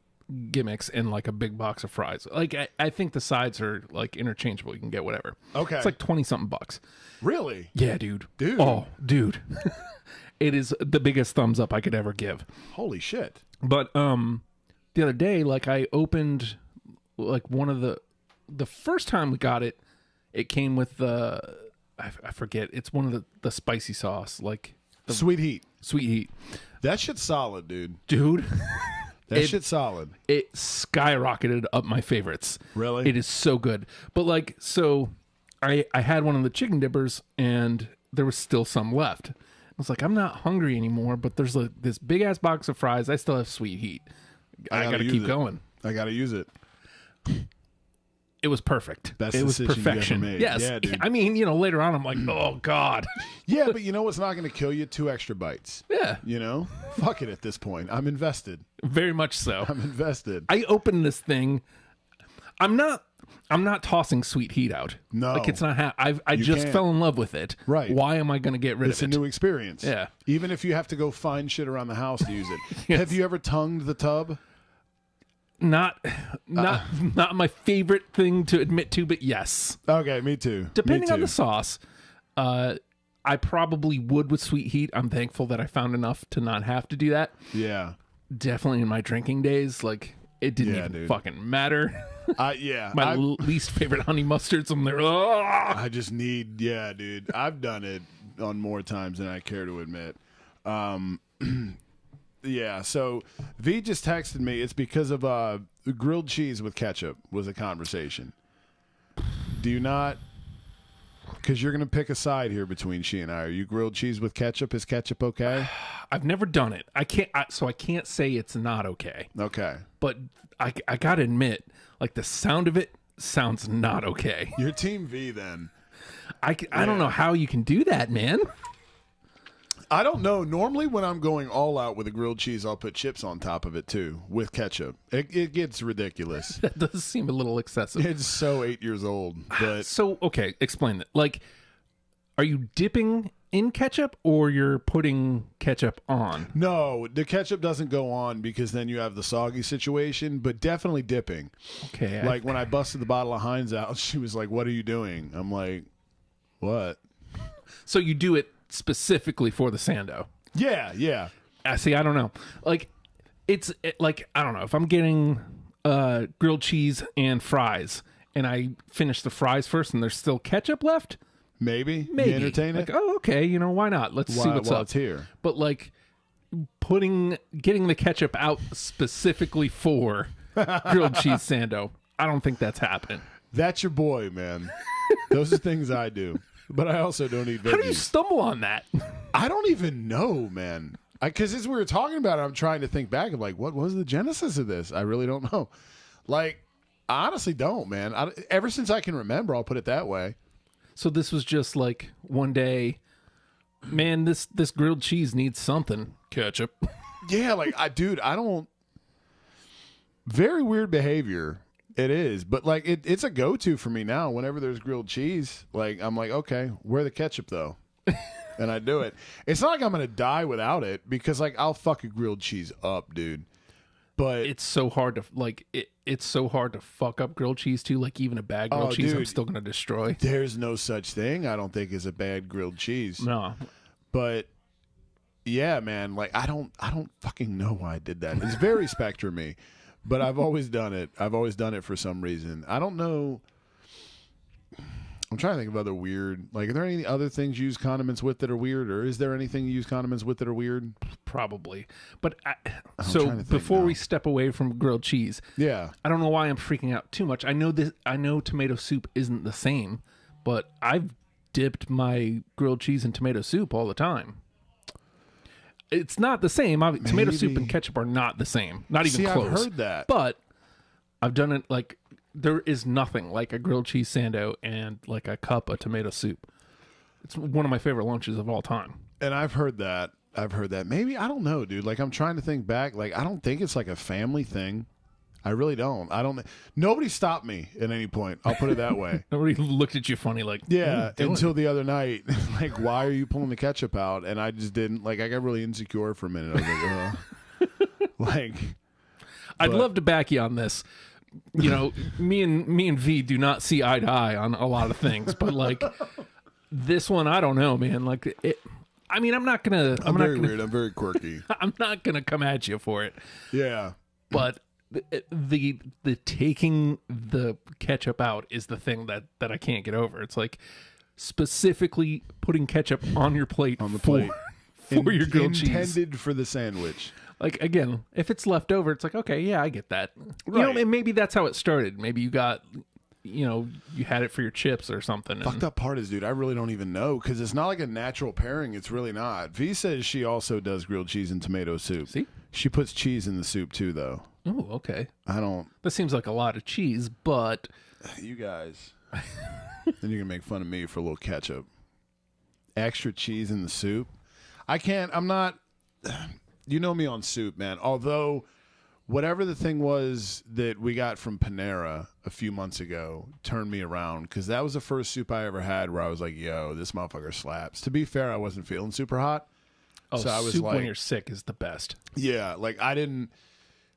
S1: gimmicks, and like a big box of fries. Like, I think the sides are like interchangeable. You can get whatever.
S2: Okay.
S1: It's like 20-something bucks.
S2: Really?
S1: Yeah, dude.
S2: Dude.
S1: Oh, dude. It is the biggest thumbs up I could ever give.
S2: Holy shit.
S1: But the other day, like, I opened like one of the first time we got it, it came with I forget. It's one of the spicy sauce, like
S2: Sweet heat.
S1: Sweet heat.
S2: That shit's solid, dude.
S1: Dude.
S2: That shit's solid.
S1: It skyrocketed up my favorites.
S2: Really?
S1: It is so good. But like, so I had one of the chicken dippers and there was still some left. I was like, I'm not hungry anymore, but there's like this big ass box of fries. I still have sweet heat. I gotta keep going.
S2: I gotta use it.
S1: It was perfect.
S2: Best
S1: it was
S2: decision
S1: perfection.
S2: you ever made.
S1: Yes.
S2: Yeah, dude.
S1: I mean, later on, I'm like, oh God.
S2: Yeah, but you know what's not going to kill you? 2 extra bites.
S1: Yeah.
S2: You know? Fuck it at this point. I'm invested.
S1: Very much so.
S2: I'm invested.
S1: I opened this thing. I'm not tossing sweet heat out.
S2: No.
S1: Like, it's not. I just
S2: can't.
S1: fell in love with it.
S2: Right.
S1: Why am I going to get rid
S2: It's
S1: of
S2: a
S1: it?
S2: new experience.
S1: Yeah.
S2: Even if you have to go find shit around the house to use it.
S1: Yes.
S2: Have you ever tongued the tub?
S1: Not my favorite thing to admit to, but yes.
S2: Okay, me too.
S1: Depending
S2: Me
S1: on
S2: too.
S1: the sauce, I probably would with sweet heat. I'm thankful that I found enough to not have to do that.
S2: Yeah.
S1: Definitely in my drinking days, like, it didn't even
S2: dude.
S1: fucking matter.
S2: Yeah.
S1: My least favorite honey mustards. I'm there.
S2: I just need, dude. I've done it on more times than I care to admit. Yeah, so V just texted me. It's because of grilled cheese with ketchup was a conversation. Do you not? Because you're going to pick a side here between she and I. Are you grilled cheese with ketchup? Is ketchup okay?
S1: I've never done it. I can't say it's not okay.
S2: Okay.
S1: But I gotta admit, like, the sound of it sounds not okay.
S2: You're Team V then.
S1: I don't know how you can do that, man.
S2: I don't know. Normally when I'm going all out with a grilled cheese, I'll put chips on top of it too with ketchup. It gets ridiculous.
S1: That does seem a little excessive.
S2: It's so 8 years old. But
S1: So, okay, explain that. Like, are you dipping in ketchup or you're putting ketchup on?
S2: no, the ketchup doesn't go on because then you have the soggy situation, but definitely dipping.
S1: Okay.
S2: Like when I busted the bottle of Heinz out, she was like, "What are you doing?" I'm like, "What?"
S1: So you do it specifically for the Sando.
S2: Yeah.
S1: See, I don't know. Like, like, I don't know. If I'm getting grilled cheese and fries and I finish the fries first and there's still ketchup left,
S2: Maybe.
S1: maybe.
S2: You entertain
S1: like,
S2: it?
S1: oh, okay, why not? Let's see what's
S2: while
S1: up.
S2: it's here.
S1: But like getting the ketchup out specifically for grilled cheese Sando, I don't think that's happening.
S2: That's your boy, man. Those are things I do. But I also don't eat veggies.
S1: How do you stumble on that?
S2: I don't even know, man. Because as we were talking about it, I'm trying to think back of like, what was the genesis of this? I really don't know. Like, I honestly don't, man. Ever since I can remember, I'll put it that way.
S1: So this was just like one day, man, this grilled cheese needs something. Ketchup.
S2: Yeah, like, I don't. Very weird behavior. It is, but like it's a go-to for me now. Whenever there's grilled cheese, like I'm like, okay, where the ketchup though? And I do it. It's not like I'm gonna die without it because like I'll fuck a grilled cheese up, dude. But
S1: it's so hard to it's so hard to fuck up grilled cheese too. Like even a bad grilled cheese, I'm
S2: dude,
S1: still gonna destroy.
S2: there's no such thing, I don't think, as a bad grilled cheese.
S1: No,
S2: But yeah, man, like I don't fucking know why I did that. It's very Spectrum-y, but I've always done it. I've always done it for some reason. I don't know. I'm trying to think of other weird. Like, are there any other things you use condiments with that are weird, or is there anything you use condiments with that are weird?
S1: probably. But
S2: trying to think
S1: before
S2: now.
S1: we step away from grilled cheese,
S2: Yeah.
S1: I don't know why I'm freaking out too much. I know tomato soup isn't the same, but I've dipped my grilled cheese in tomato soup all the time. It's not the same. Tomato soup and ketchup are not the same. Not even close.
S2: I've heard that.
S1: But I've done it like there is nothing like a grilled cheese sando and like a cup of tomato soup. It's one of my favorite lunches of all time.
S2: And I've heard that. Maybe, I don't know, dude. Like, I'm trying to think back. Like, I don't think it's like a family thing. I really don't. Nobody stopped me at any point. I'll put it that way.
S1: Nobody looked at you funny like,
S2: Yeah,
S1: "What are you doing?"
S2: until the other night. Like, why are you pulling the ketchup out? And I just didn't. Like, I got really insecure for a minute. I was like, like,
S1: I'd love to back you on this. You know, me and V do not see eye to eye on a lot of things, but like this one, I don't know, man. Like it. I mean, I'm very
S2: weird. I'm very quirky.
S1: I'm not gonna come at you for it.
S2: Yeah.
S1: But the taking the ketchup out is the thing that I can't get over. It's like specifically putting ketchup on your plate
S2: On the
S1: for
S2: plate.
S1: your grilled cheese.
S2: Intended for the sandwich.
S1: Like, again, if it's left over, it's like, okay, yeah, I get that.
S2: Right.
S1: You know, and maybe that's how it started. Maybe you got, you had it for your chips or something.
S2: Fucked up part is, dude, I really don't even know because it's not like a natural pairing. It's really not. V says she also does grilled cheese and tomato soup.
S1: See?
S2: She puts cheese in the soup too, though.
S1: Oh, okay.
S2: I don't.
S1: That seems like a lot of cheese, but
S2: You guys. Then you can make fun of me for a little ketchup. Extra cheese in the soup. I'm not. You know me on soup, man. Although, whatever the thing was that we got from Panera a few months ago turned me around because that was the first soup I ever had where I was like, yo, this motherfucker slaps. To be fair, I wasn't feeling super hot. So I was
S1: soup
S2: like,
S1: when you're sick is the best.
S2: yeah, like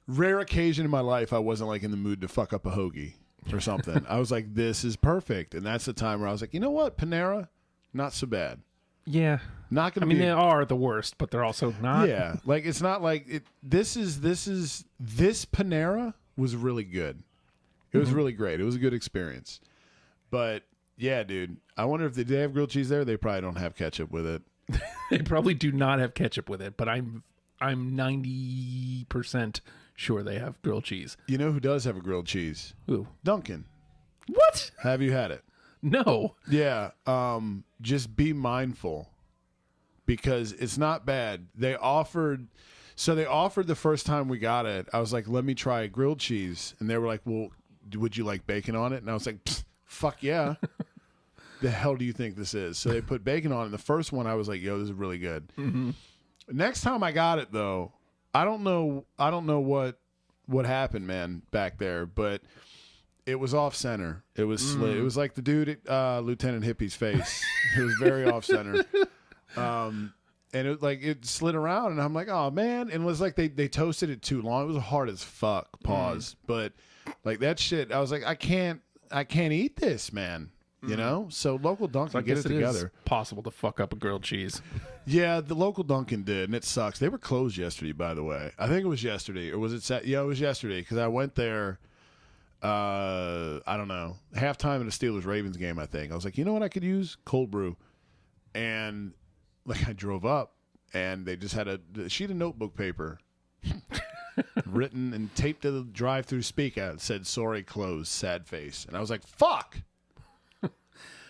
S2: rare occasion in my life, I wasn't like in the mood to fuck up a hoagie or something. I was like, this is perfect. And that's the time where I was like, you know what? Panera, not so bad.
S1: Yeah.
S2: Not going to be.
S1: They are the worst, but they're also not.
S2: Yeah, like it's not like it. This Panera was really good. It was really great. It was a good experience. But yeah, dude, I wonder if they have grilled cheese there. They probably don't have ketchup with it.
S1: They probably do not have ketchup with it, but I'm 90% sure they have grilled cheese.
S2: You know who does have a grilled cheese?
S1: Ooh.
S2: Dunkin'.
S1: What?
S2: Have you had it?
S1: No.
S2: Yeah. Just be mindful because it's not bad. They offered the first time we got it. I was like, let me try grilled cheese. And they were like, well, would you like bacon on it? And I was like, fuck yeah. The hell do you think this is? So they put bacon on it. And the first one, I was like, yo, this is really good. Mm-hmm. Next time I got it, though, I don't know what happened, man, back there, but it was off center. It was slit. It was like the dude at Lieutenant Hippie's face. It was very off center. And it slid around, and I'm like, oh man! And it was like they toasted it too long. It was hard as fuck. Pause. But like that shit, I was like, I can't eat this, man. You know. So local Dunkin' get it together.
S1: Is possible to fuck up a grilled cheese.
S2: Yeah, the local Dunkin' did, and it sucks. They were closed yesterday, by the way. I think it was yesterday, or was it? Yeah, it was yesterday because I went there. I don't know, halftime in a Steelers-Ravens game, I think. I was like, you know what I could use? Cold brew. And like I drove up and they just had a sheet of notebook paper written and taped to the drive-through speaker. It said, sorry, closed, sad face. And I was like, fuck.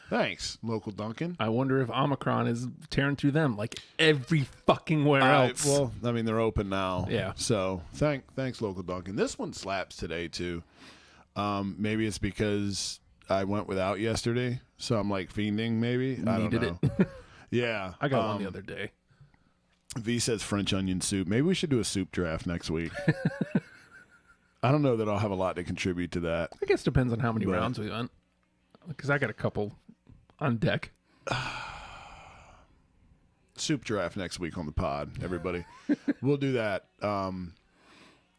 S2: Thanks, local Dunkin'.
S1: I wonder if Omicron is tearing through them like every fucking where else.
S2: Well, I mean, they're open now.
S1: Yeah.
S2: So thanks, local Dunkin'. This one slaps today, too. Maybe it's because I went without yesterday, so I'm like fiending. Maybe I don't know. Yeah,
S1: I got one the other day.
S2: V says French onion soup. Maybe we should do a soup draft next week. I don't know that I'll have a lot to contribute to that.
S1: I guess it depends on how many rounds we went, because I got a couple on deck.
S2: Soup draft next week on the pod, everybody. We'll do that.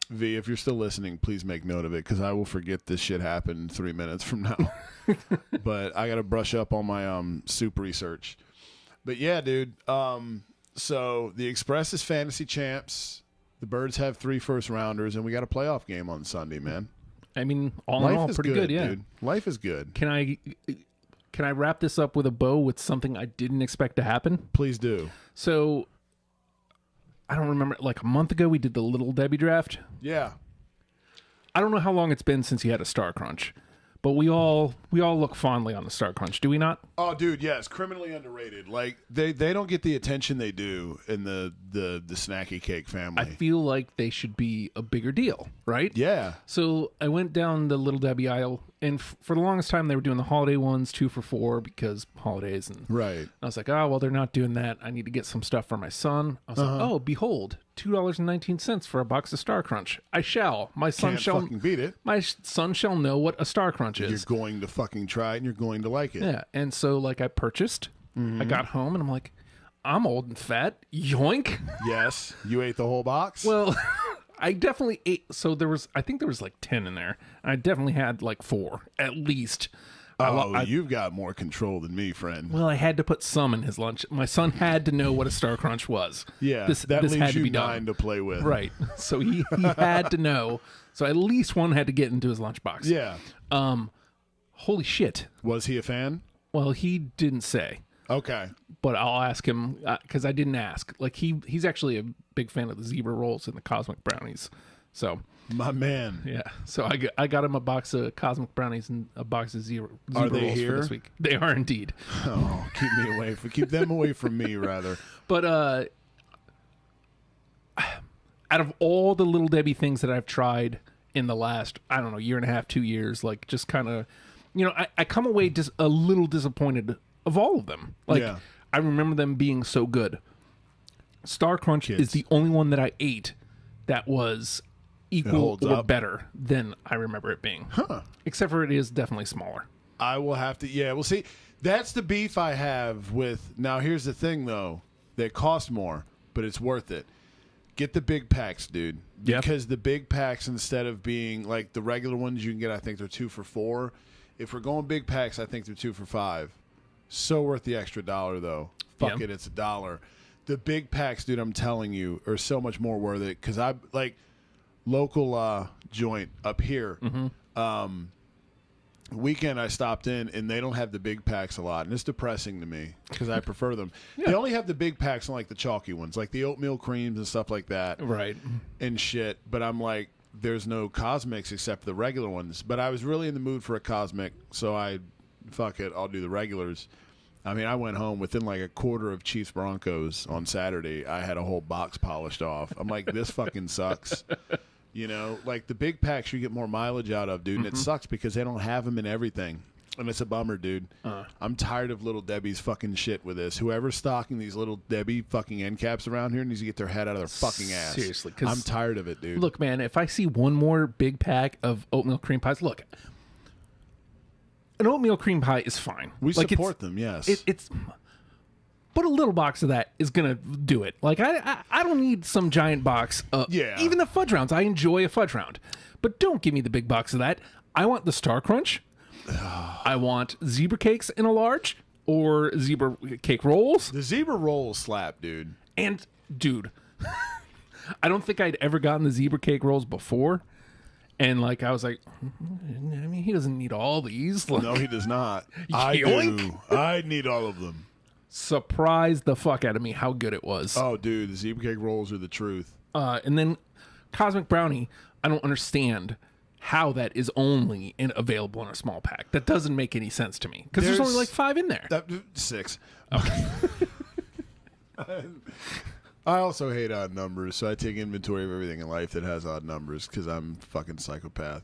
S2: V, if you're still listening, please make note of it because I will forget this shit happened 3 minutes from now. But I got to brush up on my soup research. But yeah, dude. So the Express is fantasy champs. The Birds have 3 first-rounders, and we got a playoff game on Sunday, man.
S1: I mean, all in all, pretty good, yeah.
S2: Dude. Life is good.
S1: Can I wrap this up with a bow with something I didn't expect to happen?
S2: Please do.
S1: So, I don't remember, like a month ago, we did the Little Debbie draft.
S2: Yeah.
S1: I don't know how long it's been since you had a Star Crunch, but we all look fondly on the Star Crunch, do we not?
S2: Oh, dude, yeah, it's criminally underrated. Like they don't get the attention they do in the snacky cake family.
S1: I feel like they should be a bigger deal, right?
S2: Yeah.
S1: So I went down the Little Debbie aisle, and for the longest time they were doing the holiday ones 2 for $4 because holidays, and
S2: Right.
S1: I was like, oh well, they're not doing that. I need to get some stuff for my son. I was like, oh behold, $2.19 for a box of Star Crunch. I shall. My son
S2: Can't
S1: shall
S2: fucking beat it.
S1: My son shall know what a Star Crunch is.
S2: You're going to fucking try it, and you're going to like it.
S1: Yeah, and so like I purchased. I got home and I'm like, I'm old and fat. Yoink.
S2: Yes. You ate the whole box?
S1: Well, I definitely ate. So I think there was like 10 in there. And I definitely had like 4 at least.
S2: You've got more control than me, friend.
S1: Well, I had to put some in his lunch. My son had to know what a Star Crunch was.
S2: Yeah,
S1: this
S2: that leaves
S1: had to
S2: you
S1: be
S2: 9
S1: done.
S2: to play with.
S1: Right. So he had to know. So at least one had to get into his lunchbox.
S2: Yeah.
S1: Holy shit.
S2: Was he a fan?
S1: Well, he didn't say.
S2: Okay.
S1: But I'll ask him because I didn't ask. Like he's actually a big fan of the zebra rolls and the cosmic brownies. So
S2: My man.
S1: yeah. So I got him a box of cosmic brownies and a box of zebra
S2: Are they
S1: rolls
S2: here?
S1: for this week. They are indeed.
S2: Oh, keep them away from me, rather.
S1: But out of all the Little Debbie things that I've tried in the last, I don't know, year and a half, 2 years, like just kind of, I come away just a little disappointed of all of them. Like,
S2: Yeah.
S1: I remember them being so good. Star Crunch is the only one that I ate that was equal
S2: holds
S1: or
S2: up.
S1: better than I remember it being.
S2: Huh.
S1: Except for it is definitely smaller.
S2: I will have to, yeah, well, see, that's the beef I have with, now here's the thing, though. They cost more, but it's worth it. Get the big packs, dude.
S1: Yep.
S2: Because the big packs, instead of being like the regular ones you can get, I think they're 2 for $4. If we're going big packs, I think they're 2 for $5. So worth the extra $1, though. Fuck it, it's $1. The big packs, dude, I'm telling you, are so much more worth it. Because I, like, local joint up here, weekend I stopped in, and they don't have the big packs a lot. And it's depressing to me because I prefer them. They only have the big packs on, like, the chalky ones, like the oatmeal creams and stuff like that.
S1: Right.
S2: And shit. But I'm like, there's no cosmics except the regular ones. But I was really in the mood for a cosmic, so fuck it, I'll do the regulars. I mean, I went home within like a quarter of Chiefs Broncos on Saturday. I had a whole box polished off. I'm like, this fucking sucks. Like the big packs you get more mileage out of, dude. And it sucks because they don't have them in everything. And it's a bummer, dude. I'm tired of Little Debbie's fucking shit with this. Whoever's stocking these Little Debbie fucking end caps around here needs to get their head out of their fucking ass.
S1: Seriously.
S2: I'm tired of it, dude.
S1: Look, man, if I see one more big pack of oatmeal cream pies, look, an oatmeal cream pie is fine.
S2: We
S1: like
S2: support them, yes.
S1: It's but a little box of that is gonna do it. Like I don't need some giant box. Even the fudge rounds. I enjoy a fudge round, but don't give me the big box of that. I want the Star Crunch. I want zebra cakes in a large or zebra cake rolls.
S2: The zebra rolls slap, dude.
S1: And dude, I don't think I'd ever gotten the zebra cake rolls before. And like I was like, I mean, he doesn't need all these. Like,
S2: No, he does not. I
S1: Yoink.
S2: do. I need all of them.
S1: surprised the fuck out of me how good it was.
S2: Oh, dude, the zebra cake rolls are the truth.
S1: And then Cosmic Brownie, I don't understand how that is only available in a small pack. That doesn't make any sense to me because there's only like 5 in there.
S2: 6.
S1: Okay.
S2: I also hate odd numbers, so I take inventory of everything in life that has odd numbers because I'm a fucking psychopath.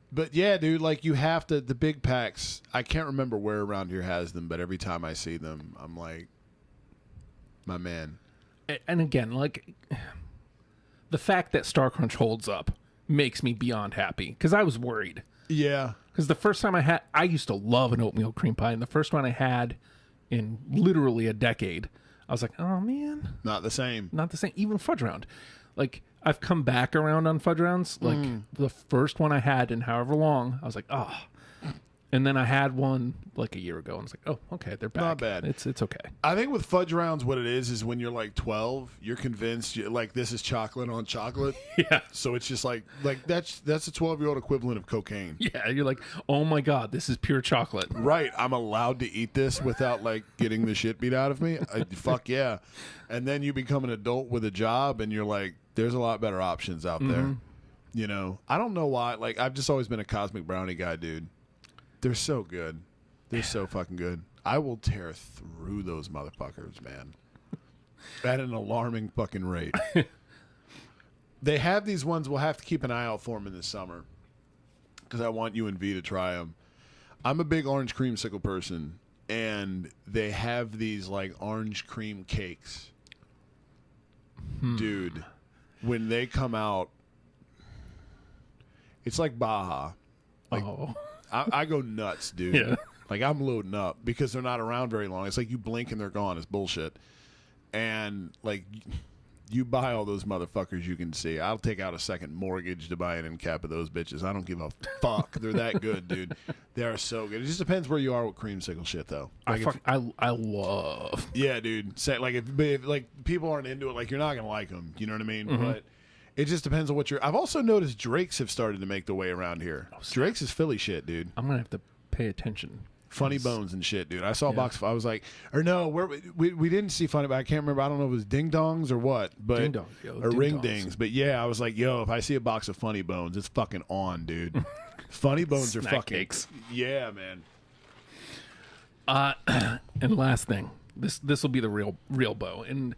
S2: But yeah, dude, like you have to, the big packs, I can't remember where around here has them, but every time I see them, I'm like, my man.
S1: And again, like the fact that Star Crunch holds up makes me beyond happy because I was worried.
S2: Yeah.
S1: Because the first time I used to love an oatmeal cream pie, and the first one I had in literally a decade, I was like, oh man,
S2: Not the same.
S1: not the same. Even fudge round, like I've come back around on fudge rounds. Like the first one I had in however long, I was like, oh. And then I had one like a year ago, and I was like, oh, okay, they're back.
S2: Not bad.
S1: It's okay.
S2: I think with fudge rounds, what it is when you're like 12, you're convinced like this is chocolate on chocolate.
S1: Yeah.
S2: So it's just like that's a 12-year-old equivalent of cocaine.
S1: Yeah, you're like, oh my God, this is pure chocolate.
S2: Right. I'm allowed to eat this without like getting the shit beat out of me. Fuck yeah. And then you become an adult with a job, and you're like, there's a lot better options out there. You know, I don't know why. Like, I've just always been a Cosmic Brownie guy, dude. They're so good. They're so fucking good. I will tear through those motherfuckers, man. At an alarming fucking rate. They have these ones. We'll have to keep an eye out for them in the summer because I want you and V to try them. I'm a big orange creamsicle person, and they have these like orange cream cakes. Dude, when they come out, it's like Baja. Like, I go nuts, dude.
S1: Yeah.
S2: Like, I'm loading up because they're not around very long. It's like you blink and they're gone. It's bullshit. And, like, you buy all those motherfuckers you can see. I'll take out a second mortgage to buy an end cap of those bitches. I don't give a fuck. They're that good, dude. They are so good. It just depends where you are with creamsicle shit, though. Like
S1: I love.
S2: Yeah, dude. Say, like, if like people aren't into it, like, you're not going to like them. You know what I mean? But it just depends on what you're... I've also noticed Drake's have started to make the way around here. Drake's is Philly shit, dude.
S1: I'm going to have to pay attention.
S2: Funny Bones and shit, dude. I saw a box. I was like, or no, we didn't see Funny, but I can't remember. I don't know if it was Ding Dongs or what, but
S1: Ding Dongs, yo,
S2: or
S1: Ding
S2: Ring
S1: Dongs.
S2: Dings. But yeah, I was like, yo, if I see a box of Funny Bones, it's fucking on, dude. Funny Bones are
S1: Snack
S2: fucking
S1: cakes.
S2: Yeah, man.
S1: And last thing, this will be the real bow, and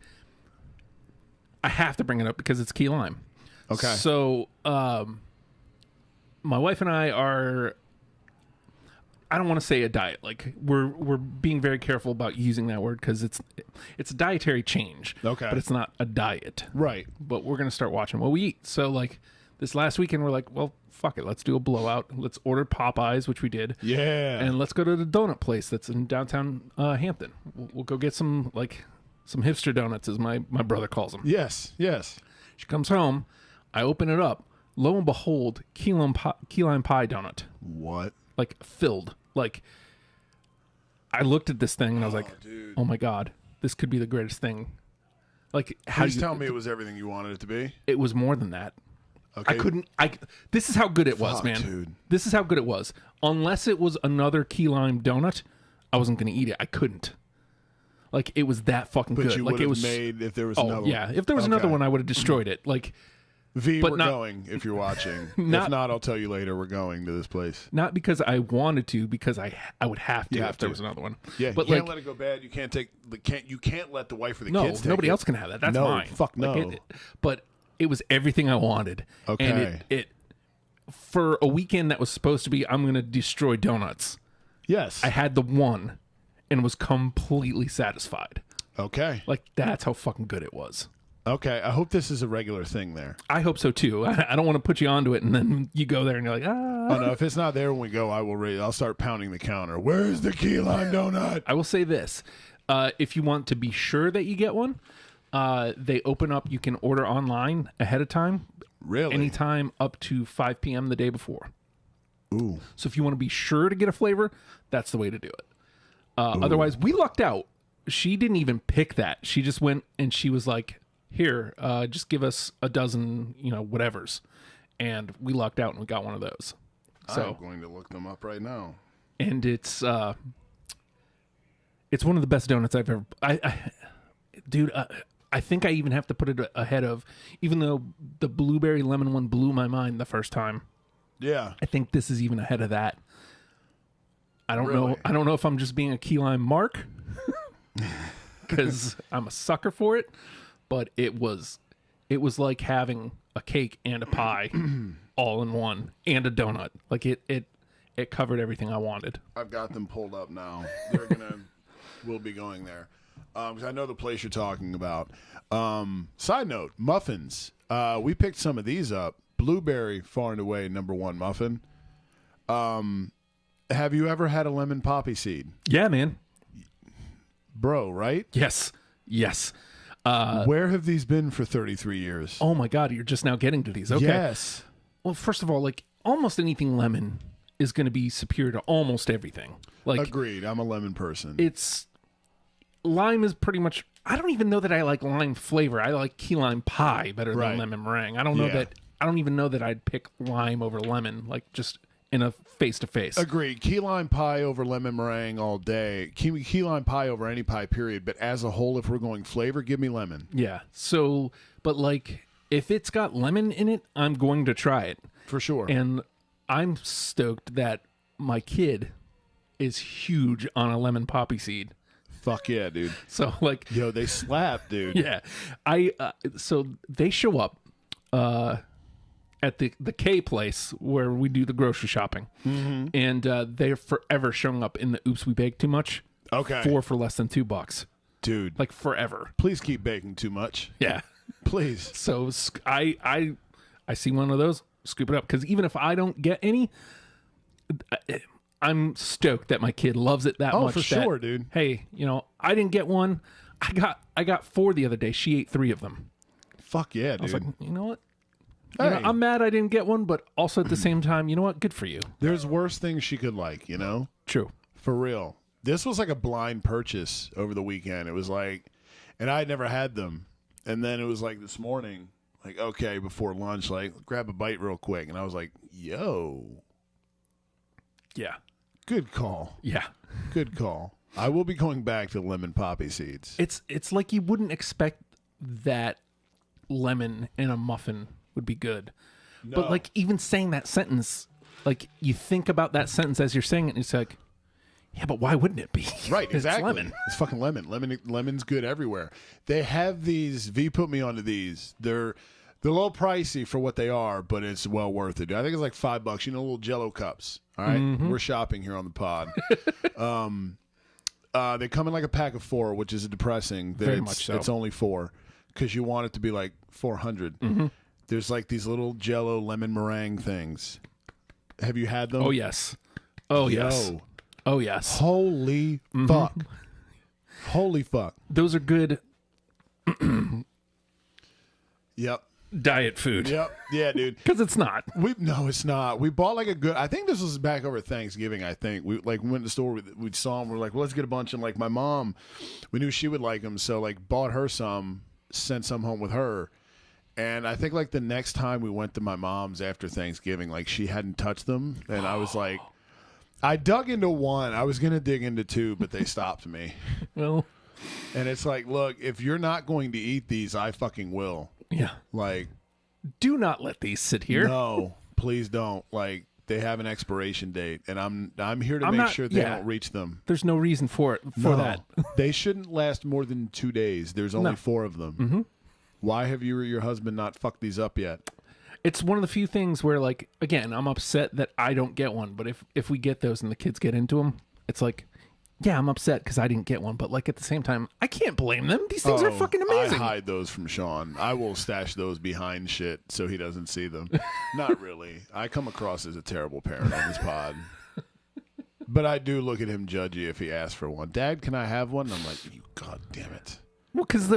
S1: I have to bring it up because it's key lime.
S2: Okay.
S1: So, my wife and I are. I don't want to say a diet. Like we're being very careful about using that word because it's a dietary change.
S2: Okay.
S1: But it's not a diet.
S2: Right.
S1: But we're gonna start watching what we eat. So like this last weekend, we're like, well, fuck it, let's do a blowout. Let's order Popeyes, which we did.
S2: Yeah.
S1: And let's go to the donut place that's in downtown Hampton. We'll go get some hipster donuts, as my brother calls them.
S2: Yes. Yes.
S1: She comes home. I open it up. Lo and behold, key lime pie donut.
S2: What?
S1: Like filled. Like I looked at this thing and I was like,
S2: dude.
S1: "Oh my God, this could be the greatest thing." Like,
S2: Please tell me it was everything you wanted it to be.
S1: It was more than that.
S2: Okay.
S1: This is how good it was,
S2: Fuck,
S1: man.
S2: dude.
S1: This is how good it was. Unless it was another key lime donut, I wasn't going to eat it. I couldn't. Like it was that fucking
S2: But
S1: good.
S2: you
S1: like
S2: would
S1: it
S2: have
S1: was
S2: made if there was another one.
S1: yeah. If there was another one, I would have destroyed it. Like.
S2: V,
S1: But
S2: we're
S1: not-
S2: going if you're watching.
S1: Not-
S2: if not, I'll tell you later. We're going to this place.
S1: Not because I wanted to, because I would have to
S2: You
S1: if
S2: have
S1: there
S2: to.
S1: was another one.
S2: Yeah,
S1: but
S2: you can't
S1: like,
S2: let it go bad. You can't let the wife or the
S1: no,
S2: kids take
S1: nobody
S2: it.
S1: else can have that. That's
S2: No,
S1: mine.
S2: fuck
S1: Like,
S2: no.
S1: but it was everything I wanted.
S2: Okay.
S1: And it for a weekend that was supposed to be, I'm going to destroy donuts.
S2: Yes.
S1: I had the one and was completely satisfied.
S2: Okay.
S1: Like that's how fucking good it was.
S2: Okay. I hope this is a regular thing there.
S1: I hope so too. I don't want to put you onto it and then you go there and you're like,
S2: Oh no, if it's not there when we go, I'll start pounding the counter. Where's the key lime donut?
S1: I will say this. If you want to be sure that you get one, they open up, you can order online ahead of time.
S2: Really?
S1: Anytime up to 5 p.m. the day before.
S2: Ooh.
S1: So if you want to be sure to get a flavor, that's the way to do it. Otherwise, we lucked out. She didn't even pick that. She just went and she was like, here, just give us a dozen, whatevers. And we lucked out and we got one of those. So,
S2: I'm going to look them up right now.
S1: and it's one of the best donuts I've ever. Dude, I think I even have to put it ahead of, even though the blueberry lemon one blew my mind the first time.
S2: Yeah.
S1: I think this is even ahead of that. I don't
S2: Really?
S1: know. I don't know if I'm just being a key lime mark because I'm a sucker for it, but it was like having a cake and a pie all in one and a donut. Like it covered everything I wanted.
S2: I've got them pulled up now. We'll be going there. 'Cause I know the place you're talking about. Side note, muffins. We picked some of these up. Blueberry, far and away, #1 muffin. Have you ever had a lemon poppy seed?
S1: Yeah, man.
S2: Bro, right?
S1: Yes.
S2: Where have these been for 33 years?
S1: Oh my God, you're just now getting to these. Okay.
S2: Yes.
S1: Well, first of all, like almost anything lemon is going to be superior to almost everything. Like
S2: Agreed. I'm a lemon person.
S1: it's lime is pretty much. I don't even know that I like lime flavor. I like key lime pie better
S2: Right.
S1: than lemon meringue. I don't know
S2: Yeah.
S1: that. I don't even know that I'd pick lime over lemon. Like just in a face to face.
S2: Agreed. Key lime pie over lemon meringue all day. Key lime pie over any pie, period. But as a whole, if we're going flavor, give me lemon.
S1: Yeah. So, but like if it's got lemon in it, I'm going to try it.
S2: For sure.
S1: And I'm stoked that my kid is huge on a lemon poppy seed.
S2: Fuck yeah, dude.
S1: So like,
S2: Yo, they slap, dude.
S1: yeah, so they show up at the K place where we do the grocery shopping, and they're forever showing up in the Oops We Bake Too Much.
S2: Okay.
S1: For less than $2,
S2: Dude.
S1: like forever.
S2: Please keep baking too much.
S1: Yeah.
S2: Please.
S1: So I see one of those, scoop it up, because even if I don't get any, I'm stoked that my kid loves it that much.
S2: Oh, for
S1: that,
S2: sure, dude.
S1: Hey, I didn't get one. I got 4 the other day. She ate 3 of them.
S2: Fuck yeah, dude.
S1: I was like, you know what?
S2: Hey.
S1: I'm mad I didn't get one, but also at the same time, you know what? Good for you.
S2: There's worse things she could like, you know?
S1: True.
S2: For real. This was like a blind purchase over the weekend. It was like, and I had never had them. And then it was like this morning, like, okay, before lunch, like, grab a bite real quick. And I was like, yo,
S1: Yeah.
S2: good call.
S1: Yeah.
S2: Good call. I will be going back to lemon poppy seeds.
S1: It's like you wouldn't expect that lemon in a muffin would be good.
S2: No.
S1: But like even saying that sentence, like you think about that sentence as you're saying it, and it's like, yeah, but why wouldn't it be?
S2: Right, exactly.
S1: It's lemon.
S2: It's fucking lemon. Lemon's good everywhere. They have these. V put me onto these. They're a little pricey for what they are, but it's well worth it. I think it's like $5. You know, little Jello cups. All right? We're shopping here on the pod. They come in like a pack of 4, which is depressing.
S1: Very much so.
S2: It's only 4 because you want it to be like 400. There's like these little Jello lemon meringue things. Have you had them?
S1: Oh yes. Oh yes.
S2: Yo.
S1: Oh yes.
S2: Holy fuck. Holy fuck.
S1: Those are good
S2: Yep.
S1: diet food.
S2: Yep. Yeah, dude.
S1: Because it's not.
S2: No, it's not. We bought like a good. I think this was back over Thanksgiving. I think we like went to the store. We saw them. We're like, well, let's get a bunch. And like my mom, we knew she would like them, so like bought her some, sent some home with her. And I think like the next time we went to my mom's after Thanksgiving, like she hadn't touched them, and I was like, I dug into 1. I was gonna dig into 2, but they stopped me.
S1: Well,
S2: And it's like, look, if you're not going to eat these, I fucking will.
S1: yeah.
S2: Like,
S1: Do not let these sit here.
S2: no, please don't. Like, they have an expiration date, and I'm here to
S1: I'm
S2: make
S1: not-
S2: sure they
S1: yeah.
S2: don't reach them.
S1: There's no reason for it for
S2: No,
S1: that.
S2: They shouldn't last more than 2 days. There's only
S1: No.
S2: 4 of them. Why have you or your husband not fucked these up yet?
S1: It's one of the few things where, like, again, I'm upset that I don't get one. But if we get those and the kids get into them, it's like, yeah, I'm upset because I didn't get one. But like at the same time, I can't blame them. These things are fucking amazing.
S2: I hide those from Sean. I will stash those behind shit so he doesn't see them. Not really. I come across as a terrible parent on this pod. But I do look at him judgy if he asks for one. Dad, can I have one? And I'm like, you god damn it.
S1: Well, because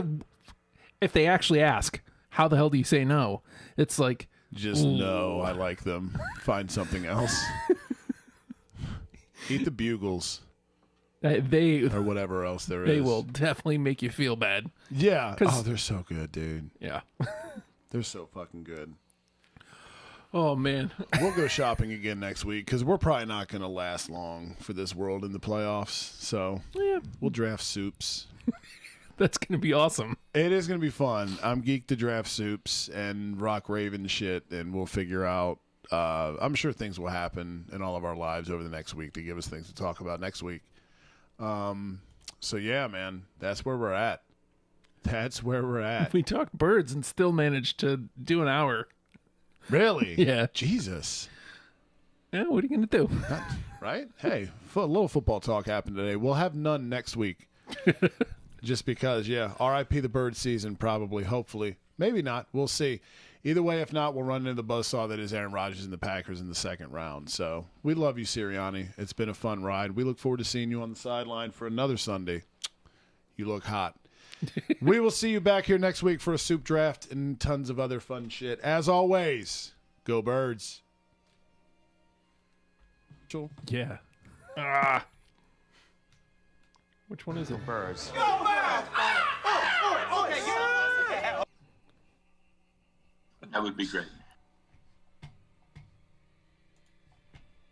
S1: if they actually ask, how the hell do you say no? It's like,
S2: Just no, I like them. Find something else. Eat the bugles
S1: they
S2: or whatever else there is.
S1: they will definitely make you feel bad.
S2: Yeah.
S1: 'Cause-
S2: Oh, they're so good, dude.
S1: Yeah.
S2: They're so fucking good.
S1: Oh man.
S2: We'll go shopping again next week because we're probably not going to last long for this world in the playoffs. So
S1: Yeah,
S2: we'll draft soups.
S1: that's gonna be awesome.
S2: It is going to be fun. I'm geeked to draft soups and rock Raven shit, and we'll figure out. I'm sure things will happen in all of our lives over the next week to give us things to talk about next week. So yeah, man, that's where we're at. That's where we're at.
S1: We talked birds and still managed to do an hour.
S2: Really?
S1: Yeah.
S2: Jesus.
S1: Yeah, what are you gonna do?
S2: Right? Hey, a little football talk happened today. We'll have none next week. Just because, yeah. R.I.P. the bird season, probably, hopefully. Maybe not. We'll see. Either way, if not, we'll run into the buzzsaw that is Aaron Rodgers and the Packers in the second round. So we love you, Sirianni. It's been a fun ride. We look forward to seeing you on the sideline for another Sunday. You look hot. We will see you back here next week for a soup draft and tons of other fun shit. As always, go Birds.
S1: Yeah. Which one is it?
S3: Birds.
S5: That would be great.